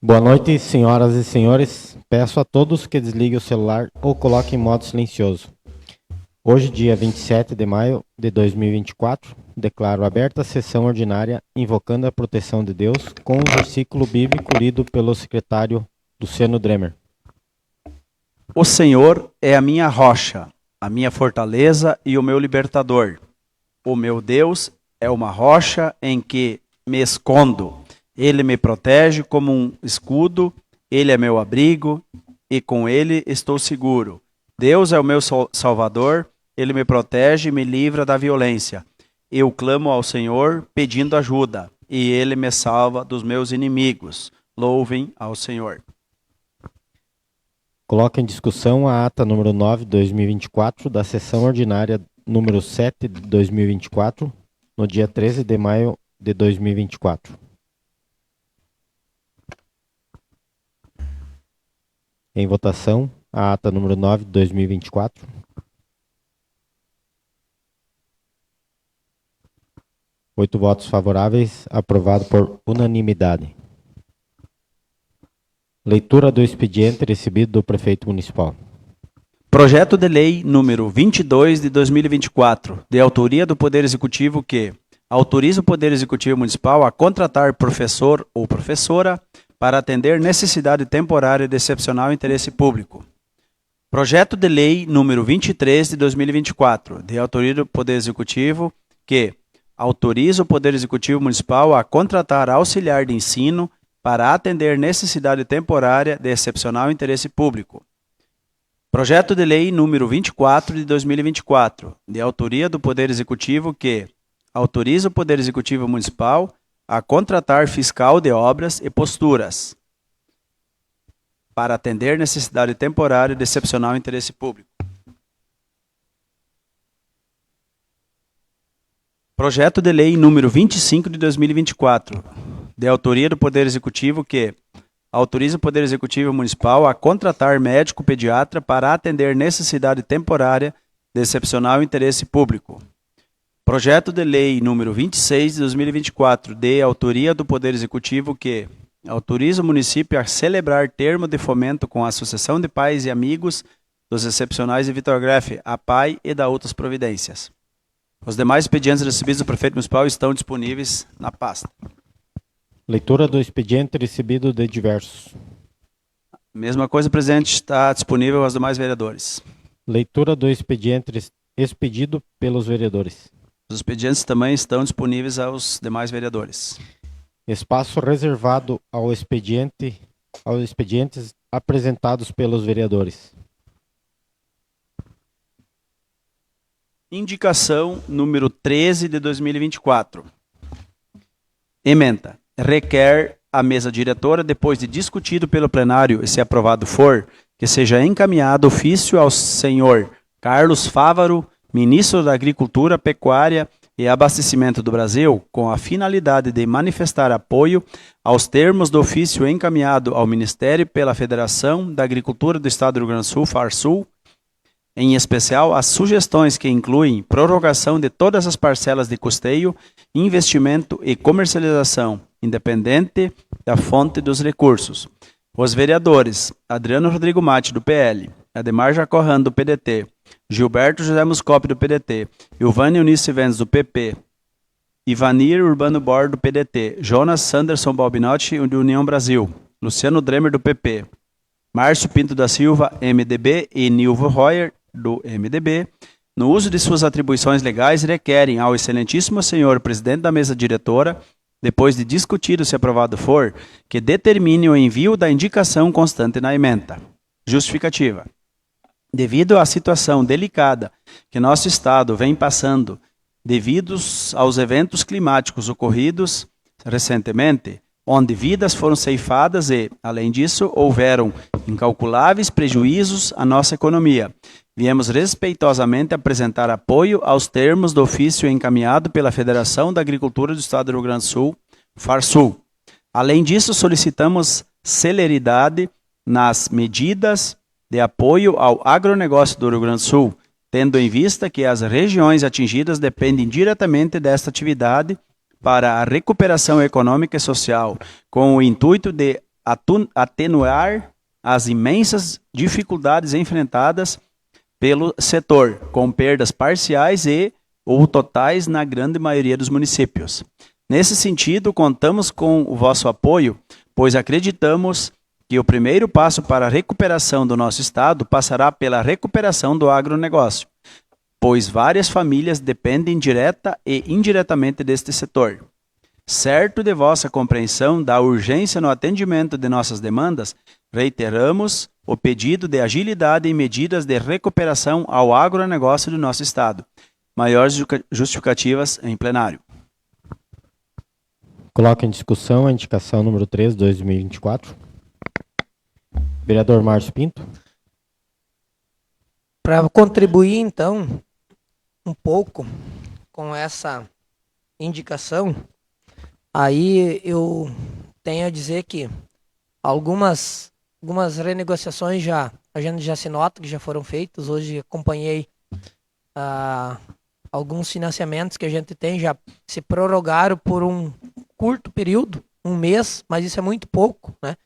Boa noite, senhoras e senhores. Peço a todos que desliguem o celular ou coloquem em modo silencioso. Hoje, dia 27 de maio de 2024, declaro aberta a sessão ordinária invocando a proteção de Deus com o versículo bíblico lido pelo secretário Luciano Dremer. O Senhor é a minha rocha, a minha fortaleza e o meu libertador. O meu Deus é uma rocha em que me escondo. Ele me protege como um escudo, ele é meu abrigo e com ele estou seguro. Deus é o meu salvador, ele me protege e me livra da violência. Eu clamo ao Senhor pedindo ajuda e ele me salva dos meus inimigos. Louvem ao Senhor. Coloco em discussão a ata número 9 de 2024 da sessão ordinária número 7 de 2024, no dia 13 de maio de 2024. Em votação, a ata número 9 de 2024. Oito votos favoráveis, aprovado por unanimidade. Leitura do expediente recebido do prefeito municipal. Projeto de lei número 22 de 2024, de autoria do Poder Executivo que autoriza o Poder Executivo Municipal a contratar professor ou professora para atender necessidade temporária de excepcional interesse público. Projeto de lei número 23 de 2024, de autoria do Poder Executivo que autoriza o Poder Executivo Municipal a contratar auxiliar de ensino para atender necessidade temporária de excepcional interesse público. Projeto de lei número 24 de 2024, de autoria do Poder Executivo que autoriza o Poder Executivo Municipal a contratar fiscal de obras e posturas para atender necessidade temporária de excepcional interesse público. Projeto de lei número 25 de 2024, de autoria do Poder Executivo que autoriza o Poder Executivo Municipal a contratar médico pediatra para atender necessidade temporária de excepcional interesse público. Projeto de lei número 26 de 2024, de autoria do Poder Executivo que autoriza o município a celebrar termo de fomento com a Associação de Pais e Amigos dos Excepcionais de Vitor Grefe, a PAI e da outras providências. Os demais expedientes recebidos do prefeito municipal estão disponíveis na pasta. Leitura do expediente recebido de diversos. Mesma coisa, presidente, está disponível aos demais vereadores. Leitura do expediente expedido pelos vereadores. Os expedientes também estão disponíveis aos demais vereadores. Espaço reservado aos expedientes apresentados pelos vereadores. Indicação número 13 de 2024. Ementa. Requer a mesa diretora, depois de discutido pelo plenário e se aprovado for, que seja encaminhado ofício ao senhor Carlos Fávaro, ministro da Agricultura, Pecuária e Abastecimento do Brasil, com a finalidade de manifestar apoio aos termos do ofício encaminhado ao Ministério pela Federação da Agricultura do Estado do Rio Grande do Sul, FARSUL, em especial as sugestões que incluem prorrogação de todas as parcelas de custeio, investimento e comercialização, independente da fonte dos recursos. Os vereadores Adriano Rodrigo Mate, do PL, Ademar Jacorran, do PDT, Gilberto José Muscopi, do PDT, Ilvânia Eunice Vendes, do PP, Ivanir Urbano Bor, do PDT, Jonas Sanderson Balbinotti, do União Brasil, Luciano Dremer, do PP, Márcio Pinto da Silva, MDB, e Nilvo Royer, do MDB, no uso de suas atribuições legais, requerem ao excelentíssimo senhor presidente da mesa diretora, depois de discutido se aprovado for, que determine o envio da indicação constante na ementa. Justificativa. Devido à situação delicada que nosso Estado vem passando, devido aos eventos climáticos ocorridos recentemente, onde vidas foram ceifadas e, além disso, houveram incalculáveis prejuízos à nossa economia, viemos respeitosamente apresentar apoio aos termos do ofício encaminhado pela Federação da Agricultura do Estado do Rio Grande do Sul, FARSUL. Além disso, solicitamos celeridade nas medidas de apoio ao agronegócio do Rio Grande do Sul, tendo em vista que as regiões atingidas dependem diretamente desta atividade para a recuperação econômica e social, com o intuito de atenuar as imensas dificuldades enfrentadas pelo setor, com perdas parciais ou totais na grande maioria dos municípios. Nesse sentido, contamos com o vosso apoio, pois acreditamos que o primeiro passo para a recuperação do nosso Estado passará pela recuperação do agronegócio, pois várias famílias dependem direta e indiretamente deste setor. Certo de vossa compreensão da urgência no atendimento de nossas demandas, reiteramos o pedido de agilidade em medidas de recuperação ao agronegócio do nosso Estado. Maiores justificativas em plenário. Coloca em discussão a indicação número 3, 2024. Vereador Márcio Pinto. Para contribuir, então, um pouco com essa indicação, aí eu tenho a dizer que algumas renegociações a gente já se nota que já foram feitas. Hoje acompanhei alguns financiamentos que a gente tem, já se prorrogaram por um curto período, um mês, mas isso é muito pouco, né?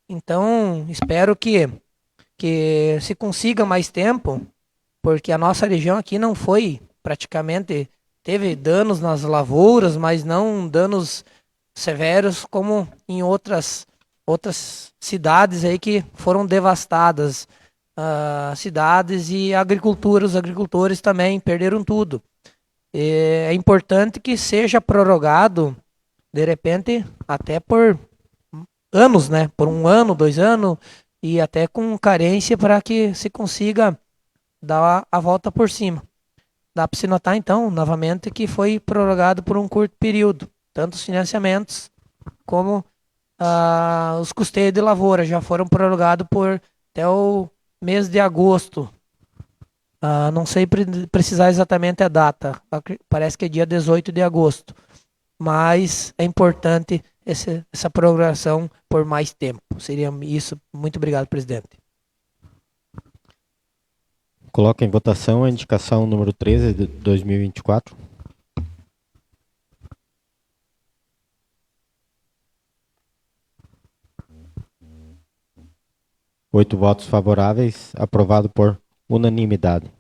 Então, espero que se consiga mais tempo, porque a nossa região aqui não foi praticamente, teve danos nas lavouras, mas não danos severos como em outras cidades aí que foram devastadas, cidades e agricultura, os agricultores também perderam tudo. É importante que seja prorrogado, de repente, até por anos, né? Por 1 ano, 2 anos, e até com carência para que se consiga dar a volta por cima. Dá para se notar, então, novamente, que foi prorrogado por um curto período. Tanto os financiamentos como os custeios de lavoura já foram prorrogados por até o mês de agosto. Não sei precisar exatamente a data, parece que é dia 18 de agosto. Mas é importante essa prorrogação por mais tempo. Seria isso. Muito obrigado, presidente. Coloca em votação a indicação número 13 de 2024. Oito votos favoráveis, aprovado por unanimidade.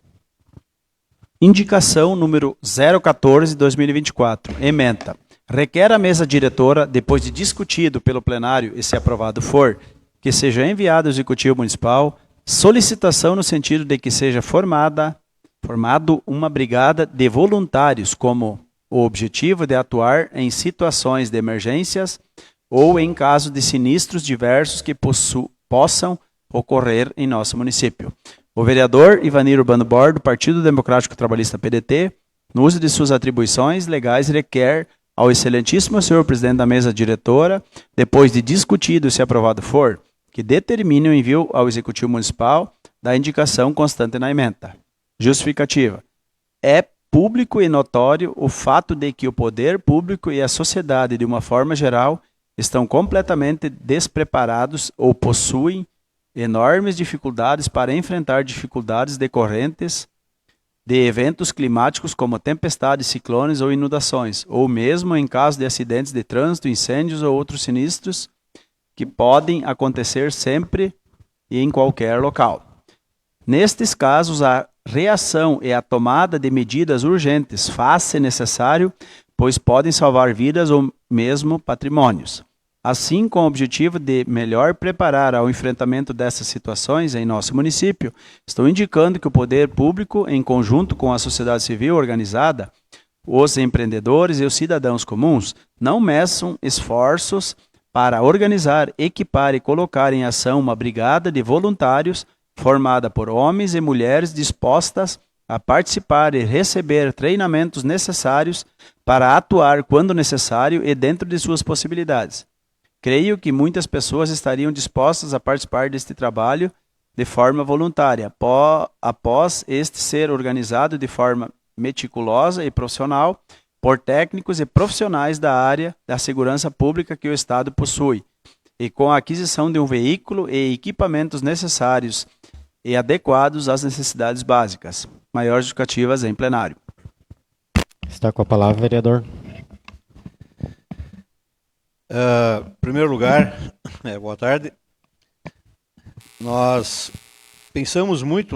Indicação número 014/2024. Ementa. Requer a mesa diretora, depois de discutido pelo plenário e se aprovado for, que seja enviado ao Executivo Municipal solicitação no sentido de que seja formado uma brigada de voluntários como o objetivo de atuar em situações de emergências ou em caso de sinistros diversos que possam ocorrer em nosso município. O vereador Ivanir Urbano Bor, do Partido Democrático Trabalhista PDT, no uso de suas atribuições legais, requer ao excelentíssimo senhor presidente da mesa diretora, depois de discutido e se aprovado for, que determine o envio ao Executivo Municipal da indicação constante na ementa. Justificativa. É público e notório o fato de que o poder público e a sociedade, de uma forma geral, estão completamente despreparados ou possuem enormes dificuldades para enfrentar dificuldades decorrentes de eventos climáticos como tempestades, ciclones ou inundações, ou mesmo em caso de acidentes de trânsito, incêndios ou outros sinistros que podem acontecer sempre e em qualquer local. Nestes casos, a reação e a tomada de medidas urgentes faz-se necessário, pois podem salvar vidas ou mesmo patrimônios. Assim, com o objetivo de melhor preparar ao enfrentamento dessas situações em nosso município, estou indicando que o poder público, em conjunto com a sociedade civil organizada, os empreendedores e os cidadãos comuns, não meçam esforços para organizar, equipar e colocar em ação uma brigada de voluntários formada por homens e mulheres dispostas a participar e receber treinamentos necessários para atuar quando necessário e dentro de suas possibilidades. Creio que muitas pessoas estariam dispostas a participar deste trabalho de forma voluntária, após este ser organizado de forma meticulosa e profissional por técnicos e profissionais da área da segurança pública que o Estado possui, e com a aquisição de um veículo e equipamentos necessários e adequados às necessidades básicas. Maiores justificativas em plenário. Está com a palavra, vereador. Em primeiro lugar, Boa tarde. Nós pensamos muito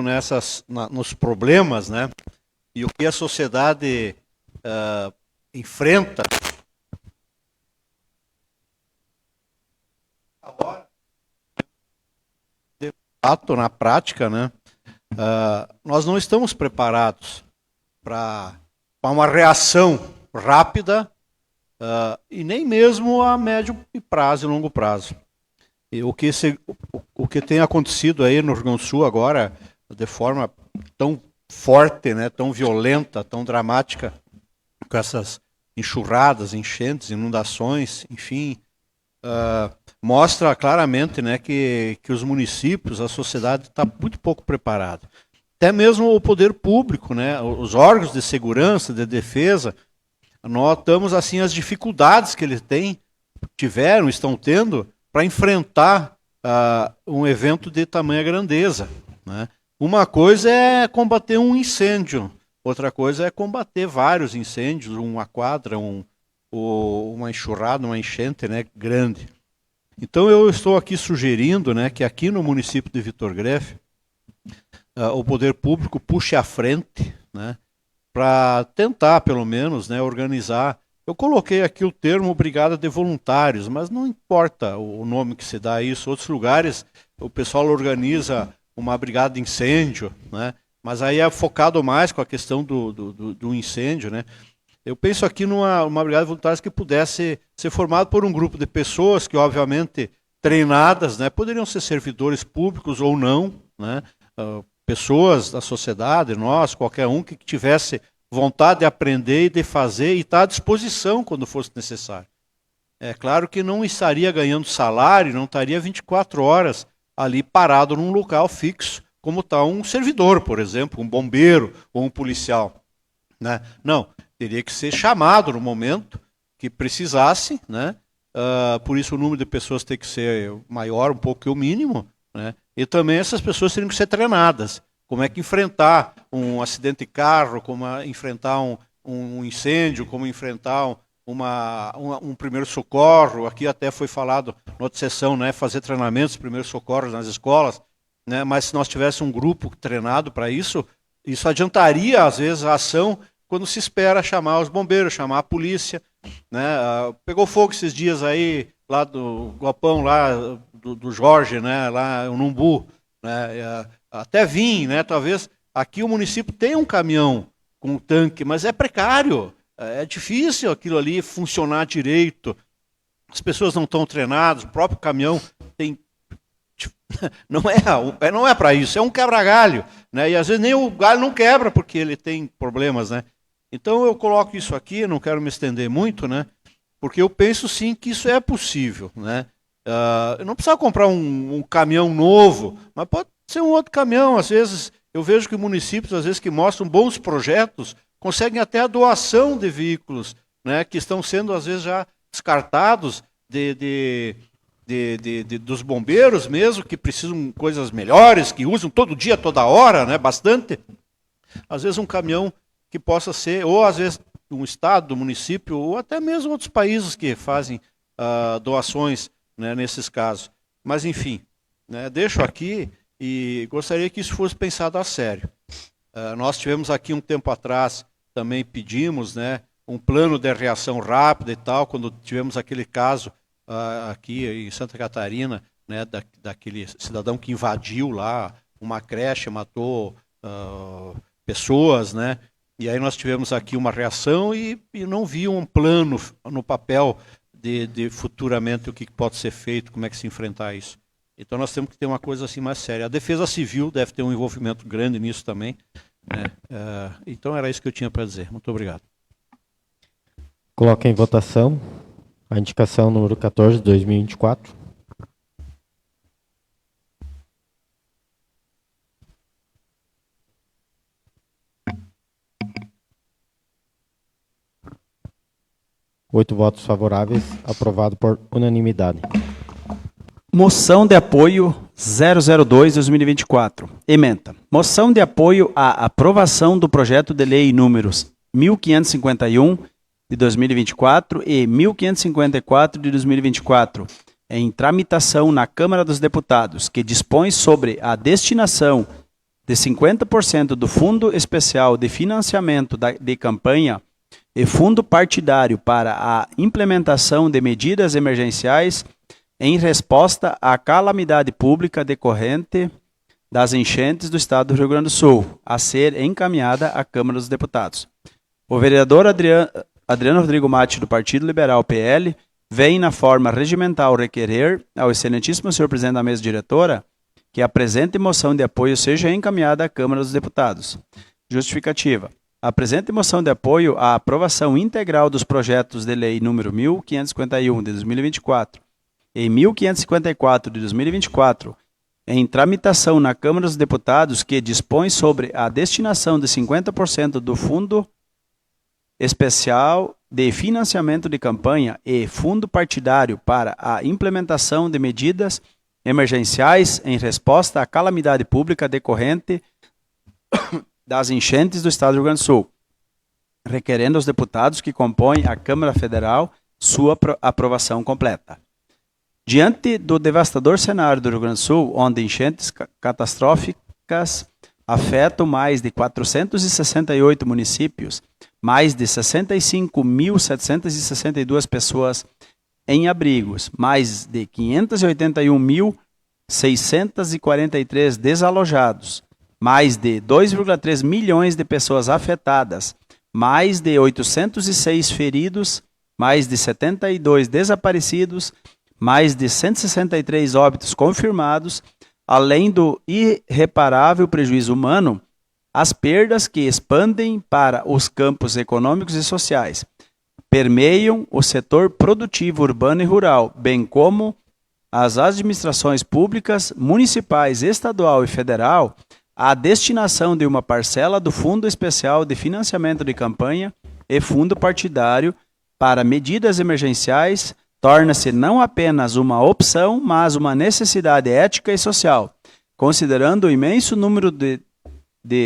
nos problemas, né? E o que a sociedade enfrenta. Agora, de fato, na prática, né? Nós não estamos preparados para uma reação rápida e nem mesmo a médio prazo e longo prazo. E o que tem acontecido aí no Rio Grande do Sul agora, de forma tão forte, né, tão violenta, tão dramática, com essas enxurradas, enchentes, inundações, enfim, mostra claramente, né, que os municípios, a sociedade está muito pouco preparada. Até mesmo o poder público, né, os órgãos de segurança, de defesa, notamos assim as dificuldades que eles estão tendo para enfrentar um evento de tamanha grandeza, né? Uma coisa é combater um incêndio, outra coisa é combater vários incêndios, uma quadra, uma enxurrada, uma enchente, né, grande. Então eu estou aqui sugerindo, né, que aqui no município de Vitor Grefe, o poder público puxe à frente, né, para tentar, pelo menos, né, organizar. Eu coloquei aqui o termo brigada de voluntários, mas não importa o nome que se dá a isso. Outros lugares o pessoal organiza uma brigada de incêndio, né? Mas aí é focado mais com a questão do incêndio, né? Eu penso aqui numa brigada de voluntários que pudesse ser formada por um grupo de pessoas que, obviamente, treinadas, né? Poderiam ser servidores públicos ou não, né? Pessoas da sociedade, nós, qualquer um que tivesse vontade de aprender e de fazer e estar à disposição quando fosse necessário. É claro que não estaria ganhando salário, não estaria 24 horas ali parado num local fixo, como está um servidor, por exemplo, um bombeiro ou um policial, né? Não, teria que ser chamado no momento que precisasse, né? Por isso o número de pessoas tem que ser maior um pouco que o mínimo, né? E também essas pessoas teriam que ser treinadas. Como é que enfrentar um acidente de carro, como enfrentar um incêndio, como enfrentar um primeiro socorro. Aqui até foi falado na outra sessão, né, fazer treinamentos de primeiros socorros nas escolas, né, mas se nós tivéssemos um grupo treinado para isso, isso adiantaria, às vezes, a ação quando se espera chamar os bombeiros, chamar a polícia, né. Pegou fogo esses dias aí, lá do galpão lá do Jorge, né, lá no Umbu, né, até vim, né, talvez aqui o município tenha um caminhão com um tanque, mas é precário, é difícil aquilo ali funcionar direito, as pessoas não estão treinadas, o próprio caminhão tem... Não é para isso, é um quebra-galho, né, e às vezes nem o galho não quebra porque ele tem problemas, né. Então eu coloco isso aqui, não quero me estender muito, né, porque eu penso sim que isso é possível, né. Eu não precisa comprar um caminhão novo, mas pode ser um outro caminhão. Às vezes eu vejo que municípios, às vezes, que mostram bons projetos, conseguem até a doação de veículos, né, que estão sendo às vezes já descartados dos bombeiros mesmo, que precisam de coisas melhores, que usam todo dia, toda hora, né, bastante. Às vezes um caminhão que possa ser, ou às vezes um estado, um município, ou até mesmo outros países que fazem doações, né, nesses casos. Mas, enfim, né, deixo aqui e gostaria que isso fosse pensado a sério. Nós tivemos aqui um tempo atrás, também pedimos, né, um plano de reação rápida e tal, quando tivemos aquele caso aqui em Santa Catarina, né, daquele cidadão que invadiu lá uma creche, matou pessoas, né, e aí nós tivemos aqui uma reação e não vi um plano no papel de futuramente o que pode ser feito, como é que se enfrentar isso. Então nós temos que ter uma coisa assim mais séria. A Defesa Civil deve ter um envolvimento grande nisso também, né? Então era isso que eu tinha para dizer. Muito obrigado. Coloca em votação a indicação número 14 de 2024. Oito votos favoráveis, aprovado por unanimidade. Moção de apoio 002/2024. Ementa. Moção de apoio à aprovação do projeto de lei números 1551 de 2024 e 1554 de 2024, em tramitação na Câmara dos Deputados, que dispõe sobre a destinação de 50% do Fundo Especial de Financiamento de Campanha e Fundo Partidário para a implementação de medidas emergenciais em resposta à calamidade pública decorrente das enchentes do Estado do Rio Grande do Sul, a ser encaminhada à Câmara dos Deputados. O vereador Adriano Rodrigo Matti, do Partido Liberal PL, vem na forma regimental requerer ao excelentíssimo senhor presidente da mesa diretora que a presente moção de apoio seja encaminhada à Câmara dos Deputados. Justificativa. A presente moção de apoio à aprovação integral dos projetos de lei número 1551 de 2024 e 1554 de 2024, em tramitação na Câmara dos Deputados, que dispõe sobre a destinação de 50% do Fundo Especial de Financiamento de Campanha e Fundo Partidário para a implementação de medidas emergenciais em resposta à calamidade pública decorrente das enchentes do Estado do Rio Grande do Sul, requerendo aos deputados que compõem a Câmara Federal sua aprovação completa. Diante do devastador cenário do Rio Grande do Sul, onde enchentes catastróficas afetam mais de 468 municípios, mais de 65.762 pessoas em abrigos, mais de 581.643 desalojados, mais de 2,3 milhões de pessoas afetadas, mais de 806 feridos, mais de 72 desaparecidos, mais de 163 óbitos confirmados, além do irreparável prejuízo humano, as perdas que expandem para os campos econômicos e sociais, permeiam o setor produtivo urbano e rural, bem como as administrações públicas, municipais, estadual e federal, a destinação de uma parcela do Fundo Especial de Financiamento de Campanha e Fundo Partidário para medidas emergenciais torna-se não apenas uma opção, mas uma necessidade ética e social, considerando o imenso número de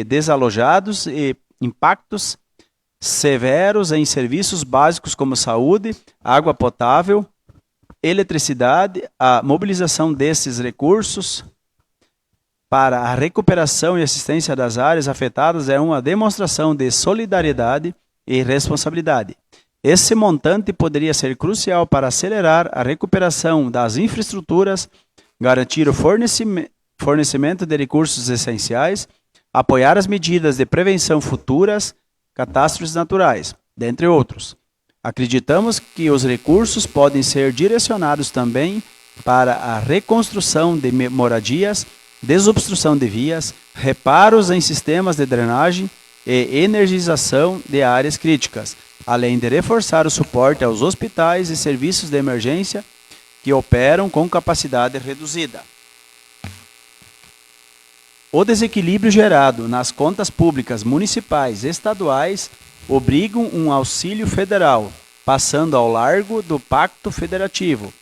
desalojados e impactos severos em serviços básicos como saúde, água potável, eletricidade. A mobilização desses recursos para a recuperação e assistência das áreas afetadas é uma demonstração de solidariedade e responsabilidade. Esse montante poderia ser crucial para acelerar a recuperação das infraestruturas, garantir o fornecimento de recursos essenciais, apoiar as medidas de prevenção futuras, catástrofes naturais, dentre outros. Acreditamos que os recursos podem ser direcionados também para a reconstrução de moradias, desobstrução de vias, reparos em sistemas de drenagem e energização de áreas críticas, além de reforçar o suporte aos hospitais e serviços de emergência que operam com capacidade reduzida. O desequilíbrio gerado nas contas públicas municipais e estaduais obrigam um auxílio federal, passando ao largo do Pacto Federativo.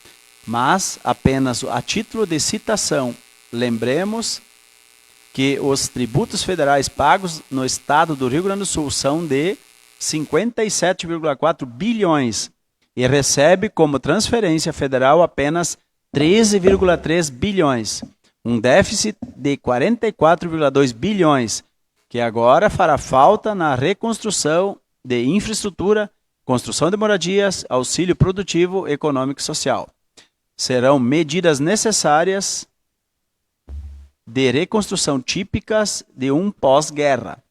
Mas, apenas a título de citação, lembremos que os tributos federais pagos no estado do Rio Grande do Sul são de 57,4 bilhões e recebe como transferência federal apenas 13,3 bilhões. Um déficit de 44,2 bilhões, que agora fará falta na reconstrução de infraestrutura, construção de moradias, auxílio produtivo, econômico e social. Serão medidas necessárias de reconstrução típicas de um pós-guerra.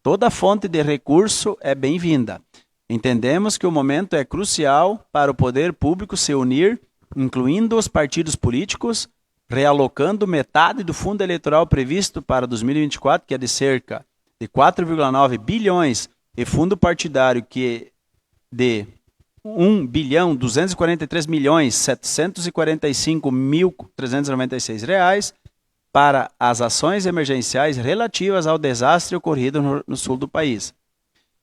Toda fonte de recurso é bem-vinda. Entendemos que o momento é crucial para o poder público se unir, incluindo os partidos políticos, realocando metade do fundo eleitoral previsto para 2024, que é de cerca de 4,9 bilhões, e fundo partidário, que é de 1.243.745.396 reais, para as ações emergenciais relativas ao desastre ocorrido no sul do país.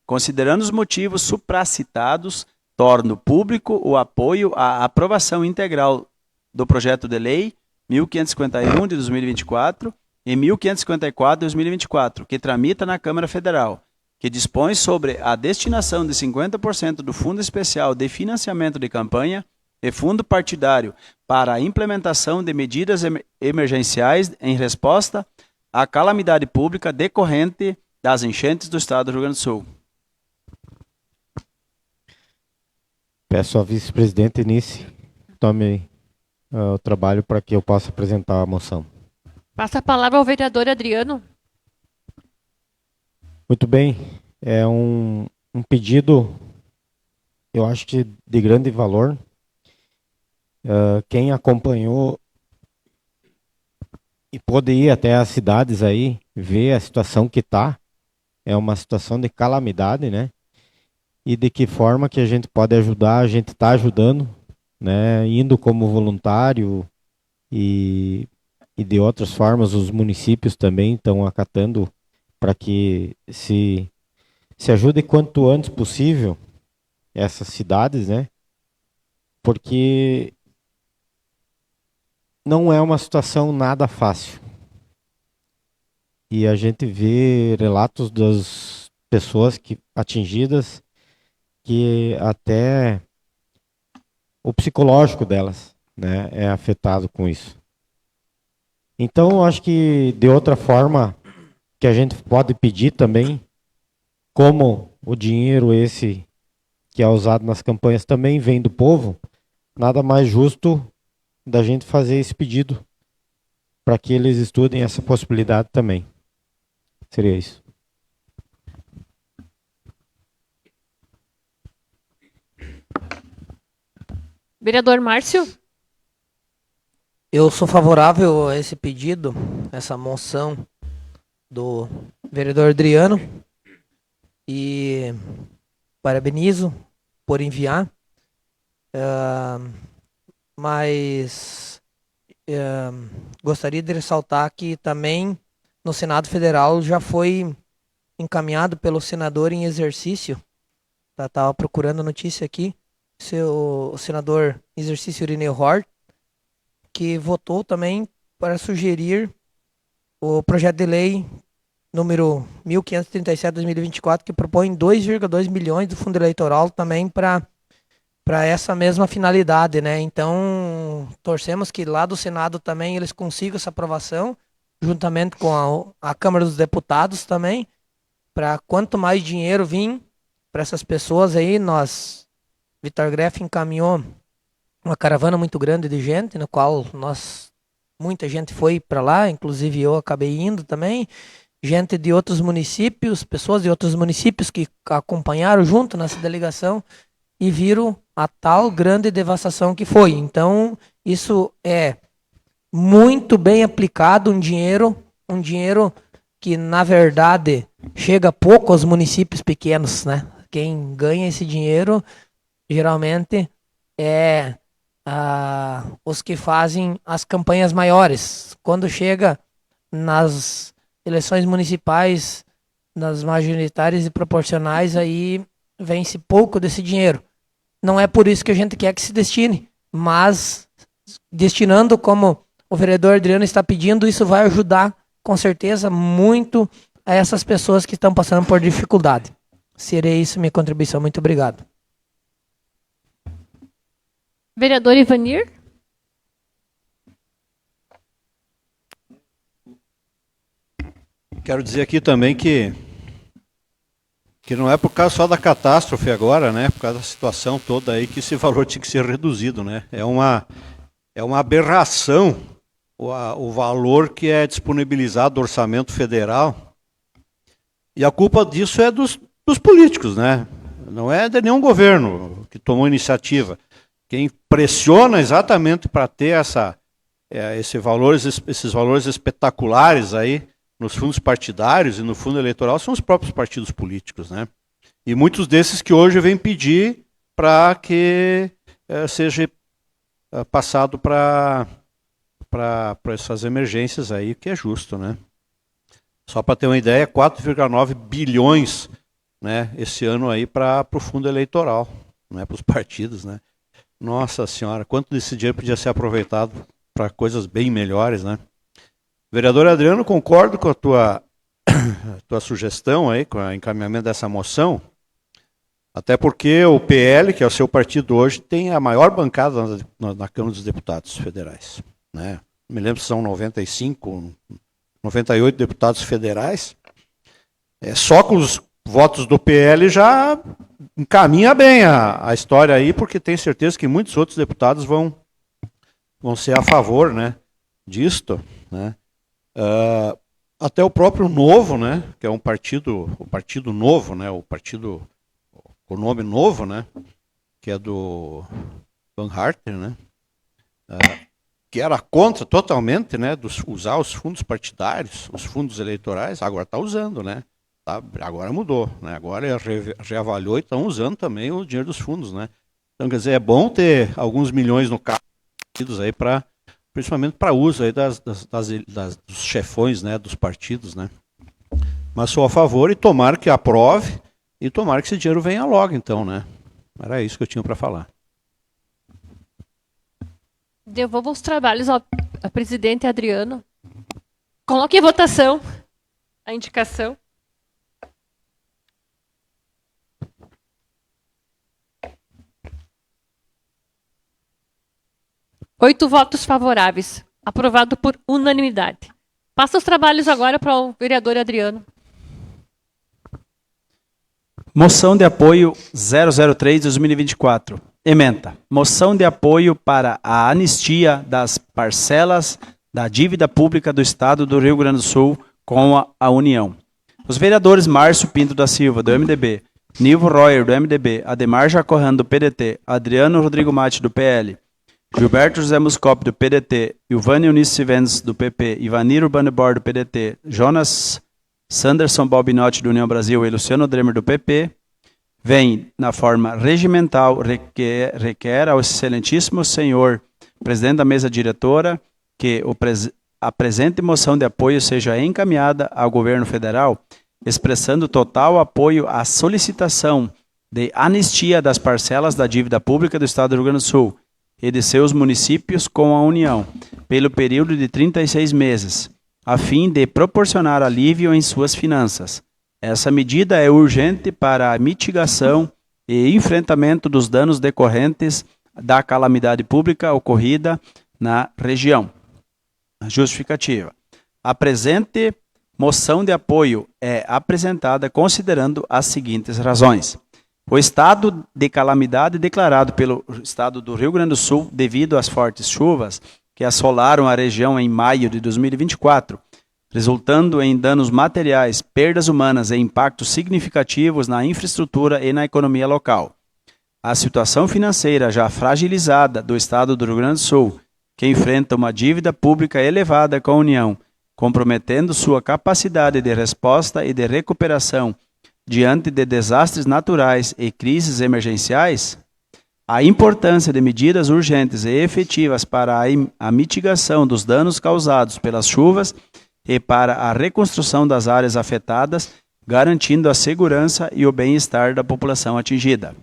Considerando os motivos supracitados, torno público o apoio à aprovação integral do projeto de lei 1551 de 2024 e 1554 de 2024, que tramita na Câmara Federal, que dispõe sobre a destinação de 50% do Fundo Especial de Financiamento de Campanha e fundo partidário para a implementação de medidas emergenciais em resposta à calamidade pública decorrente das enchentes do Estado do Rio Grande do Sul. Peço ao vice-presidente Nice tome o trabalho para que eu possa apresentar a moção. Passa a palavra ao vereador Adriano. Muito bem, é um pedido, eu acho que de grande valor. Quem acompanhou e pôde ir até as cidades aí, ver a situação que está, é uma situação de calamidade, né? E de que forma que a gente pode ajudar, a gente está ajudando, né? Indo como voluntário e de outras formas os municípios também estão acatando para que se ajude quanto antes possível essas cidades, né? Porque não é uma situação nada fácil. E a gente vê relatos das pessoas atingidas que até o psicológico delas, né, é afetado com isso. Então, eu acho que de outra forma que a gente pode pedir também, como o dinheiro esse que é usado nas campanhas também vem do povo, nada mais justo da gente fazer esse pedido para que eles estudem essa possibilidade também. Seria isso. Vereador Márcio? Eu sou favorável a esse pedido, essa moção do vereador Adriano, e parabenizo por enviar, mas gostaria de ressaltar que também no Senado Federal já foi encaminhado pelo senador em exercício, estava procurando a notícia aqui, o senador em exercício Irineu Hort, que votou também para sugerir o projeto de lei número 1537/2024, que propõe 2,2 milhões do fundo eleitoral também para essa mesma finalidade, né? Então, torcemos que lá do Senado também eles consigam essa aprovação, juntamente com a Câmara dos Deputados também, para quanto mais dinheiro vir para essas pessoas aí. Vitor Greff encaminhou uma caravana muito grande de gente, no qual muita gente foi para lá, inclusive eu acabei indo também, gente de outros municípios, pessoas de outros municípios que acompanharam junto nessa delegação e viram a tal grande devastação que foi. Então, isso é muito bem aplicado, um dinheiro que, na verdade, chega pouco aos municípios pequenos, né? Quem ganha esse dinheiro, geralmente, é os que fazem as campanhas maiores. Quando chega nas eleições municipais, nas majoritárias e proporcionais, aí vence pouco desse dinheiro. Não é por isso que a gente quer que se destine, mas destinando como o vereador Adriano está pedindo, isso vai ajudar com certeza muito a essas pessoas que estão passando por dificuldade. Seria isso minha contribuição. Muito obrigado. Vereador Ivanir? Quero dizer aqui também que não é por causa só da catástrofe agora, né? Por causa da situação toda aí que esse valor tinha que ser reduzido, né? É uma aberração o valor que é disponibilizado do orçamento federal, e a culpa disso é dos políticos, né? Não é de nenhum governo que tomou iniciativa. Quem pressiona exatamente para ter esses valores espetaculares aí nos fundos partidários e no fundo eleitoral são os próprios partidos políticos, né? E muitos desses que hoje vêm pedir para que seja passado para essas emergências aí, que é justo, né? Só para ter uma ideia, 4,9 bilhões, né, esse ano aí para o fundo eleitoral, né, para os partidos, né? Nossa Senhora, quanto desse dinheiro podia ser aproveitado para coisas bem melhores, né? Vereador Adriano, concordo com a tua sugestão aí, com o encaminhamento dessa moção, Até porque o PL, que é o seu partido hoje, tem a maior bancada na Câmara dos Deputados Federais. Né? Me lembro se são 95, 98 deputados federais. Só com os votos do PL já encaminha bem a história aí, porque tenho certeza que muitos outros deputados vão ser a favor, né, disto. Né? Até o próprio Novo, né, que é o partido novo, né, o partido com nome novo, né, que é do Van Harter, né, que era contra totalmente, né, usar os fundos partidários, os fundos eleitorais, agora está usando, né, agora mudou, né, agora reavaliou e estão usando também o dinheiro dos fundos, né. Então, quer dizer, é bom ter alguns milhões no carro aí principalmente para uso aí dos chefões, né, dos partidos, né. Mas sou a favor e tomara que aprove e tomara que esse dinheiro venha logo, então, né. Era isso que eu tinha para falar. Devolvo os trabalhos ao presidente Adriano. Coloque em votação a indicação. Oito votos favoráveis. Aprovado por unanimidade. Passa os trabalhos agora para o vereador Adriano. Moção de apoio 003/2024. Ementa. Moção de apoio para a anistia das parcelas da dívida pública do Estado do Rio Grande do Sul com a União. Os vereadores Márcio Pinto da Silva, do MDB, Nivo Royer, do MDB, Ademar Jacorran, do PDT, Adriano Rodrigo Mate, do PL, Gilberto José Muscop, do PDT, Ilvânia Eunice Sivens, do PP, Ivanir Urbano Bor, do PDT, Jonas Sanderson Balbinotti, do União Brasil, e Luciano Dremer, do PP, vem, na forma regimental, requer ao excelentíssimo senhor presidente da mesa diretora que a presente moção de apoio seja encaminhada ao governo federal, expressando total apoio à solicitação de anistia das parcelas da dívida pública do Estado do Rio Grande do Sul e de seus municípios com a União, pelo período de 36 meses, a fim de proporcionar alívio em suas finanças. Essa medida é urgente para a mitigação e enfrentamento dos danos decorrentes da calamidade pública ocorrida na região. Justificativa. A presente moção de apoio é apresentada considerando as seguintes razões. O estado de calamidade declarado pelo Estado do Rio Grande do Sul devido às fortes chuvas que assolaram a região em maio de 2024, resultando em danos materiais, perdas humanas e impactos significativos na infraestrutura e na economia local. A situação financeira já fragilizada do Estado do Rio Grande do Sul, que enfrenta uma dívida pública elevada com a União, comprometendo sua capacidade de resposta e de recuperação diante de desastres naturais e crises emergenciais, a importância de medidas urgentes e efetivas para a mitigação dos danos causados pelas chuvas e para a reconstrução das áreas afetadas, garantindo a segurança e o bem-estar da população atingida.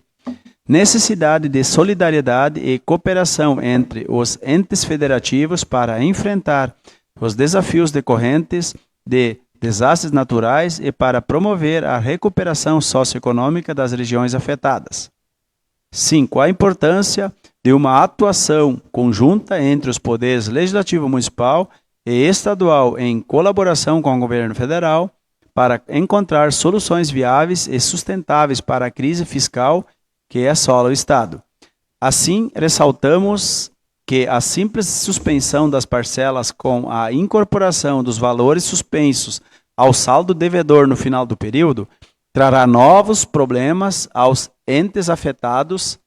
Necessidade de solidariedade e cooperação entre os entes federativos para enfrentar os desafios decorrentes de desastres naturais e para promover a recuperação socioeconômica das regiões afetadas. 5. A importância de uma atuação conjunta entre os poderes legislativo municipal e estadual em colaboração com o governo federal para encontrar soluções viáveis e sustentáveis para a crise fiscal que assola o Estado. Assim, ressaltamos que a simples suspensão das parcelas com a incorporação dos valores suspensos ao saldo devedor no final do período trará novos problemas aos entes afetados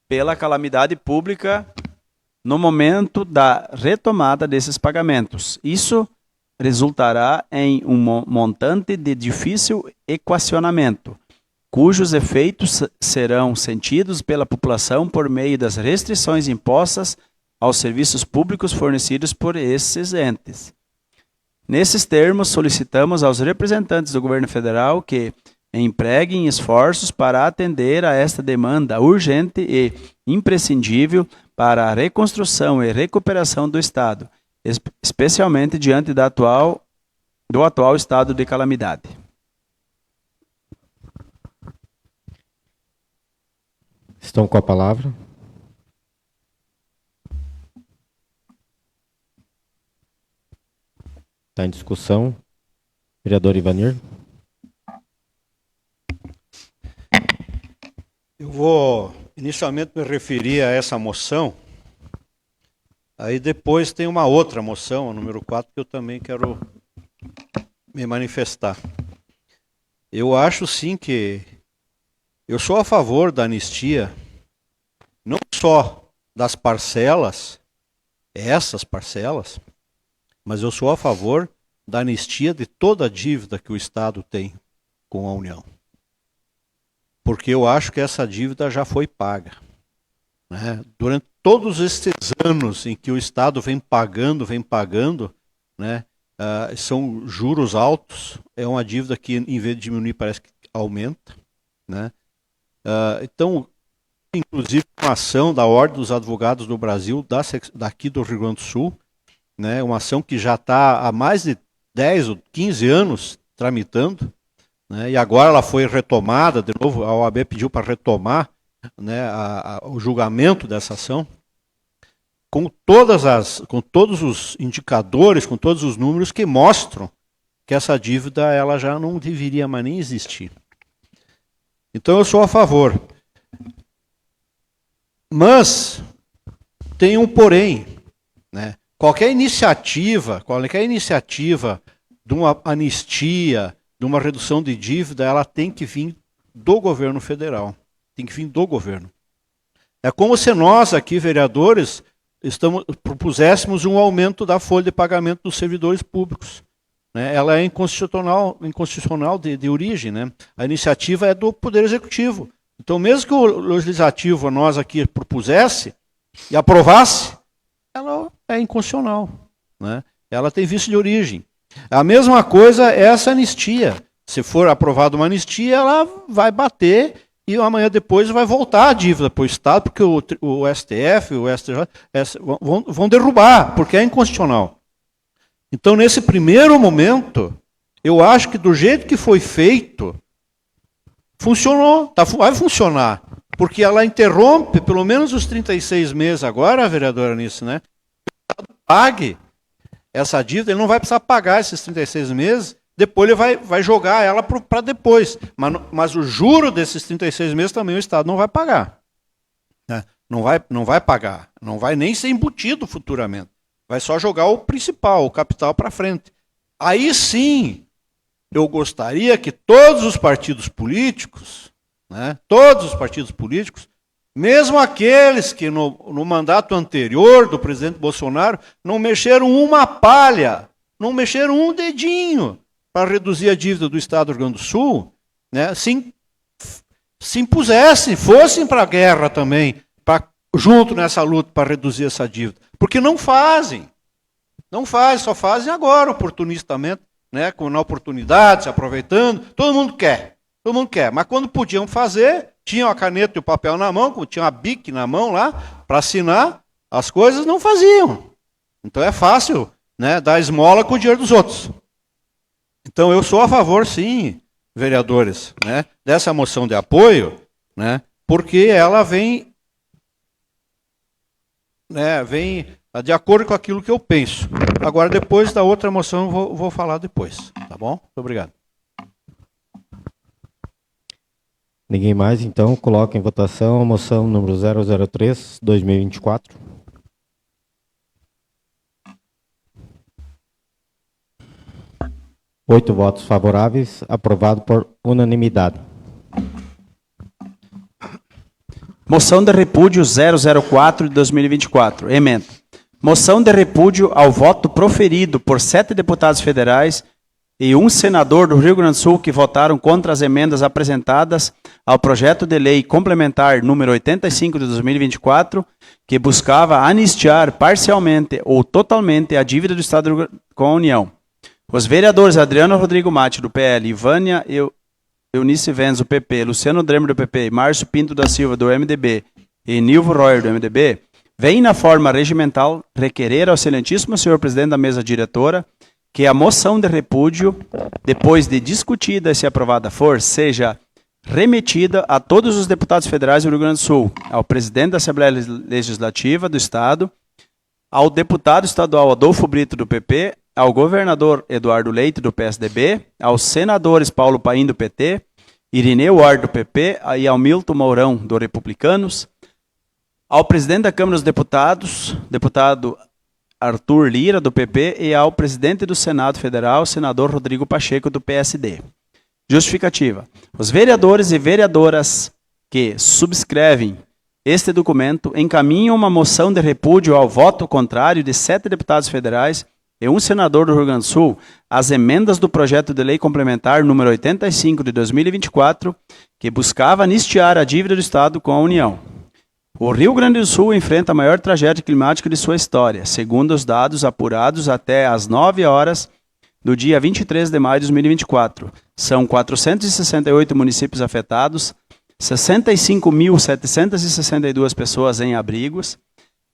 pela calamidade pública no momento da retomada desses pagamentos. Isso resultará em um montante de difícil equacionamento, cujos efeitos serão sentidos pela população por meio das restrições impostas aos serviços públicos fornecidos por esses entes. Nesses termos, solicitamos aos representantes do governo federal que empreguem esforços para atender a esta demanda urgente e imprescindível para a reconstrução e recuperação do Estado, especialmente diante do atual estado de calamidade. Estão com a palavra. Está em discussão. Vereador Ivanir. Eu vou inicialmente me referir a essa moção. Aí depois tem uma outra moção, a número 4, que eu também quero me manifestar. Eu acho sim que eu sou a favor da anistia, não só das parcelas, essas parcelas, mas eu sou a favor da anistia de toda a dívida que o Estado tem com a União. Porque eu acho que essa dívida já foi paga, né? Durante todos esses anos em que o Estado vem pagando, né? São juros altos, é uma dívida que, em vez de diminuir, parece que aumenta, né? Então, inclusive, uma ação da Ordem dos Advogados do Brasil, daqui do Rio Grande do Sul, né? Uma ação que já está há mais de 10 ou 15 anos tramitando, né? E agora ela foi retomada, de novo, a OAB pediu para retomar, né, o julgamento dessa ação, com todos os indicadores, com todos os números que mostram que essa dívida ela já não deveria mais nem existir. Então eu sou a favor. Mas tem um porém, né? Qualquer iniciativa de uma anistia, de uma redução de dívida, ela tem que vir do governo federal. Tem que vir do governo. É como se nós aqui, vereadores, propuséssemos um aumento da folha de pagamento dos servidores públicos, né? Ela é inconstitucional de origem, né? A iniciativa é do Poder Executivo. Então, mesmo que o Legislativo, nós aqui, propusesse e aprovasse, ela é inconstitucional, né? Ela tem vício de origem. A mesma coisa é essa anistia. Se for aprovada uma anistia, ela vai bater e amanhã depois vai voltar a dívida para o Estado, porque o STF, o STJ vão derrubar, porque é inconstitucional. Então, nesse primeiro momento, eu acho que do jeito que foi feito, funcionou, vai funcionar. Porque ela interrompe pelo menos os 36 meses agora, vereadora Anice, né? O Estado pague essa dívida, ele não vai precisar pagar esses 36 meses, depois ele vai jogar ela para depois. Mas o juro desses 36 meses também o Estado não vai pagar, né? Não vai pagar, não vai nem ser embutido futuramente. Vai só jogar o principal, o capital para frente. Aí sim, eu gostaria que todos os partidos políticos, né, mesmo aqueles que no mandato anterior do presidente Bolsonaro não mexeram uma palha, não mexeram um dedinho para reduzir a dívida do Estado do Rio Grande do Sul, né, se impusessem, fossem para a guerra também, junto nessa luta para reduzir essa dívida. Porque não fazem, só fazem agora, oportunistamente, né, na oportunidade, se aproveitando. Todo mundo quer, mas quando podiam fazer, tinham a caneta e o papel na mão, tinham a BIC na mão lá, para assinar as coisas, não faziam. Então é fácil, né, dar esmola com o dinheiro dos outros. Então eu sou a favor, sim, vereadores, né, dessa moção de apoio, né, porque ela vem de acordo com aquilo que eu penso. Agora, depois da outra moção, eu vou falar depois. Tá bom? Muito obrigado. Ninguém mais, então, coloca em votação a moção número 003/2024. Oito votos favoráveis, aprovado por unanimidade. Moção de repúdio 004 de 2024. Emenda. Moção de repúdio ao voto proferido por 7 deputados federais e um senador do Rio Grande do Sul que votaram contra as emendas apresentadas ao projeto de lei complementar número 85 de 2024, que buscava anistiar parcialmente ou totalmente a dívida do Estado com a União. Os vereadores Adriano Rodrigo Mate, do PL, Ivânia Eunice Venz, do PP, Luciano Dremer, do PP, Márcio Pinto da Silva, do MDB, e Nilvo Royer, do MDB, vem na forma regimental requerer ao excelentíssimo senhor presidente da mesa diretora que a moção de repúdio, depois de discutida e se aprovada for, seja remetida a todos os deputados federais do Rio Grande do Sul, ao presidente da Assembleia Legislativa do Estado, ao deputado estadual Adolfo Brito, do PP, ao governador Eduardo Leite, do PSDB, aos senadores Paulo Paim, do PT, Irineu Ward, do PP, e ao Milton Mourão, do Republicanos, ao presidente da Câmara dos Deputados, deputado Arthur Lira, do PP, e ao presidente do Senado Federal, senador Rodrigo Pacheco, do PSD. Justificativa. Os vereadores e vereadoras que subscrevem este documento encaminham uma moção de repúdio ao voto contrário de 7 deputados federais e um senador do Rio Grande do Sul às emendas do projeto de lei complementar número 85 de 2024, que buscava anistiar a dívida do Estado com a União. O Rio Grande do Sul enfrenta a maior tragédia climática de sua história, segundo os dados apurados até às 9 horas do dia 23 de maio de 2024. São 468 municípios afetados, 65.762 pessoas em abrigos,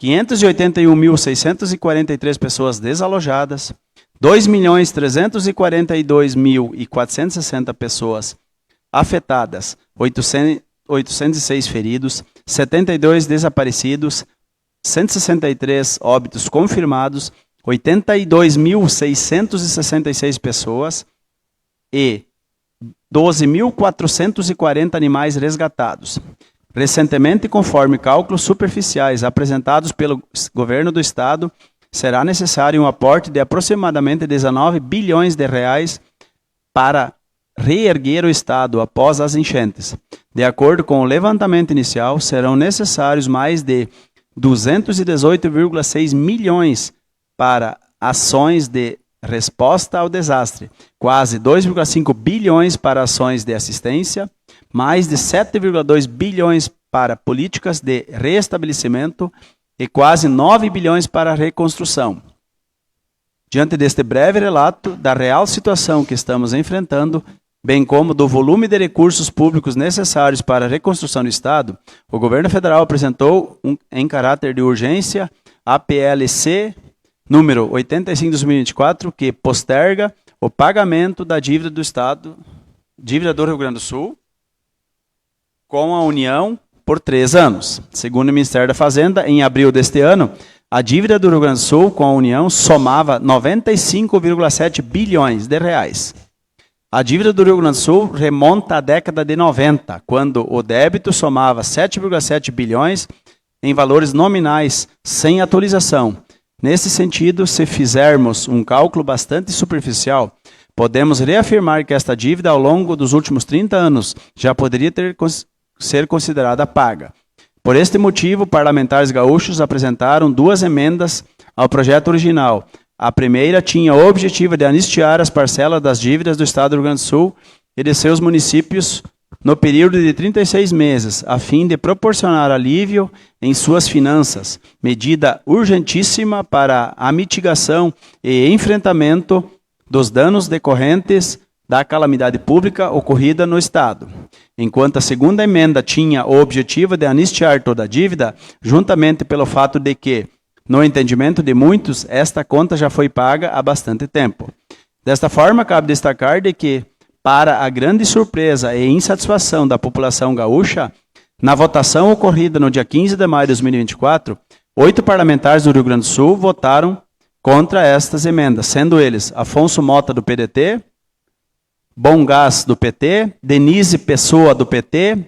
581.643 pessoas desalojadas, 2.342.460 pessoas afetadas, 806 feridos, 72 desaparecidos, 163 óbitos confirmados, 82.666 pessoas e 12.440 animais resgatados. Recentemente, conforme cálculos superficiais apresentados pelo governo do Estado, será necessário um aporte de aproximadamente 19 bilhões de reais para reerguer o Estado após as enchentes. De acordo com o levantamento inicial, serão necessários mais de 218,6 milhões para ações de resposta ao desastre, quase 2,5 bilhões para ações de assistência, mais de 7,2 bilhões para políticas de reestabelecimento e quase 9 bilhões para a reconstrução. Diante deste breve relato da real situação que estamos enfrentando, bem como do volume de recursos públicos necessários para a reconstrução do Estado, o governo federal apresentou, em caráter de urgência, a PLC número 85/2024, que posterga o pagamento da dívida do Estado, dívida do Rio Grande do Sul, com a União por 3 anos. Segundo o Ministério da Fazenda, em abril deste ano, a dívida do Rio Grande do Sul com a União somava 95,7 bilhões de reais. A dívida do Rio Grande do Sul remonta à década de 90, quando o débito somava 7,7 bilhões em valores nominais, sem atualização. Nesse sentido, se fizermos um cálculo bastante superficial, podemos reafirmar que esta dívida ao longo dos últimos 30 anos já poderia ser considerada paga. Por este motivo, parlamentares gaúchos apresentaram 2 emendas ao projeto original. A primeira tinha o objetivo de anistiar as parcelas das dívidas do Estado do Rio Grande do Sul e de seus municípios no período de 36 meses, a fim de proporcionar alívio em suas finanças, medida urgentíssima para a mitigação e enfrentamento dos danos decorrentes da calamidade pública ocorrida no Estado. Enquanto a segunda emenda tinha o objetivo de anistiar toda a dívida, juntamente pelo fato de que, no entendimento de muitos, esta conta já foi paga há bastante tempo. Desta forma, cabe destacar de que, para a grande surpresa e insatisfação da população gaúcha, na votação ocorrida no dia 15 de maio de 2024, 8 parlamentares do Rio Grande do Sul votaram contra estas emendas, sendo eles Afonso Mota, do PDT, Bongás, do PT, Denise Pessoa, do PT,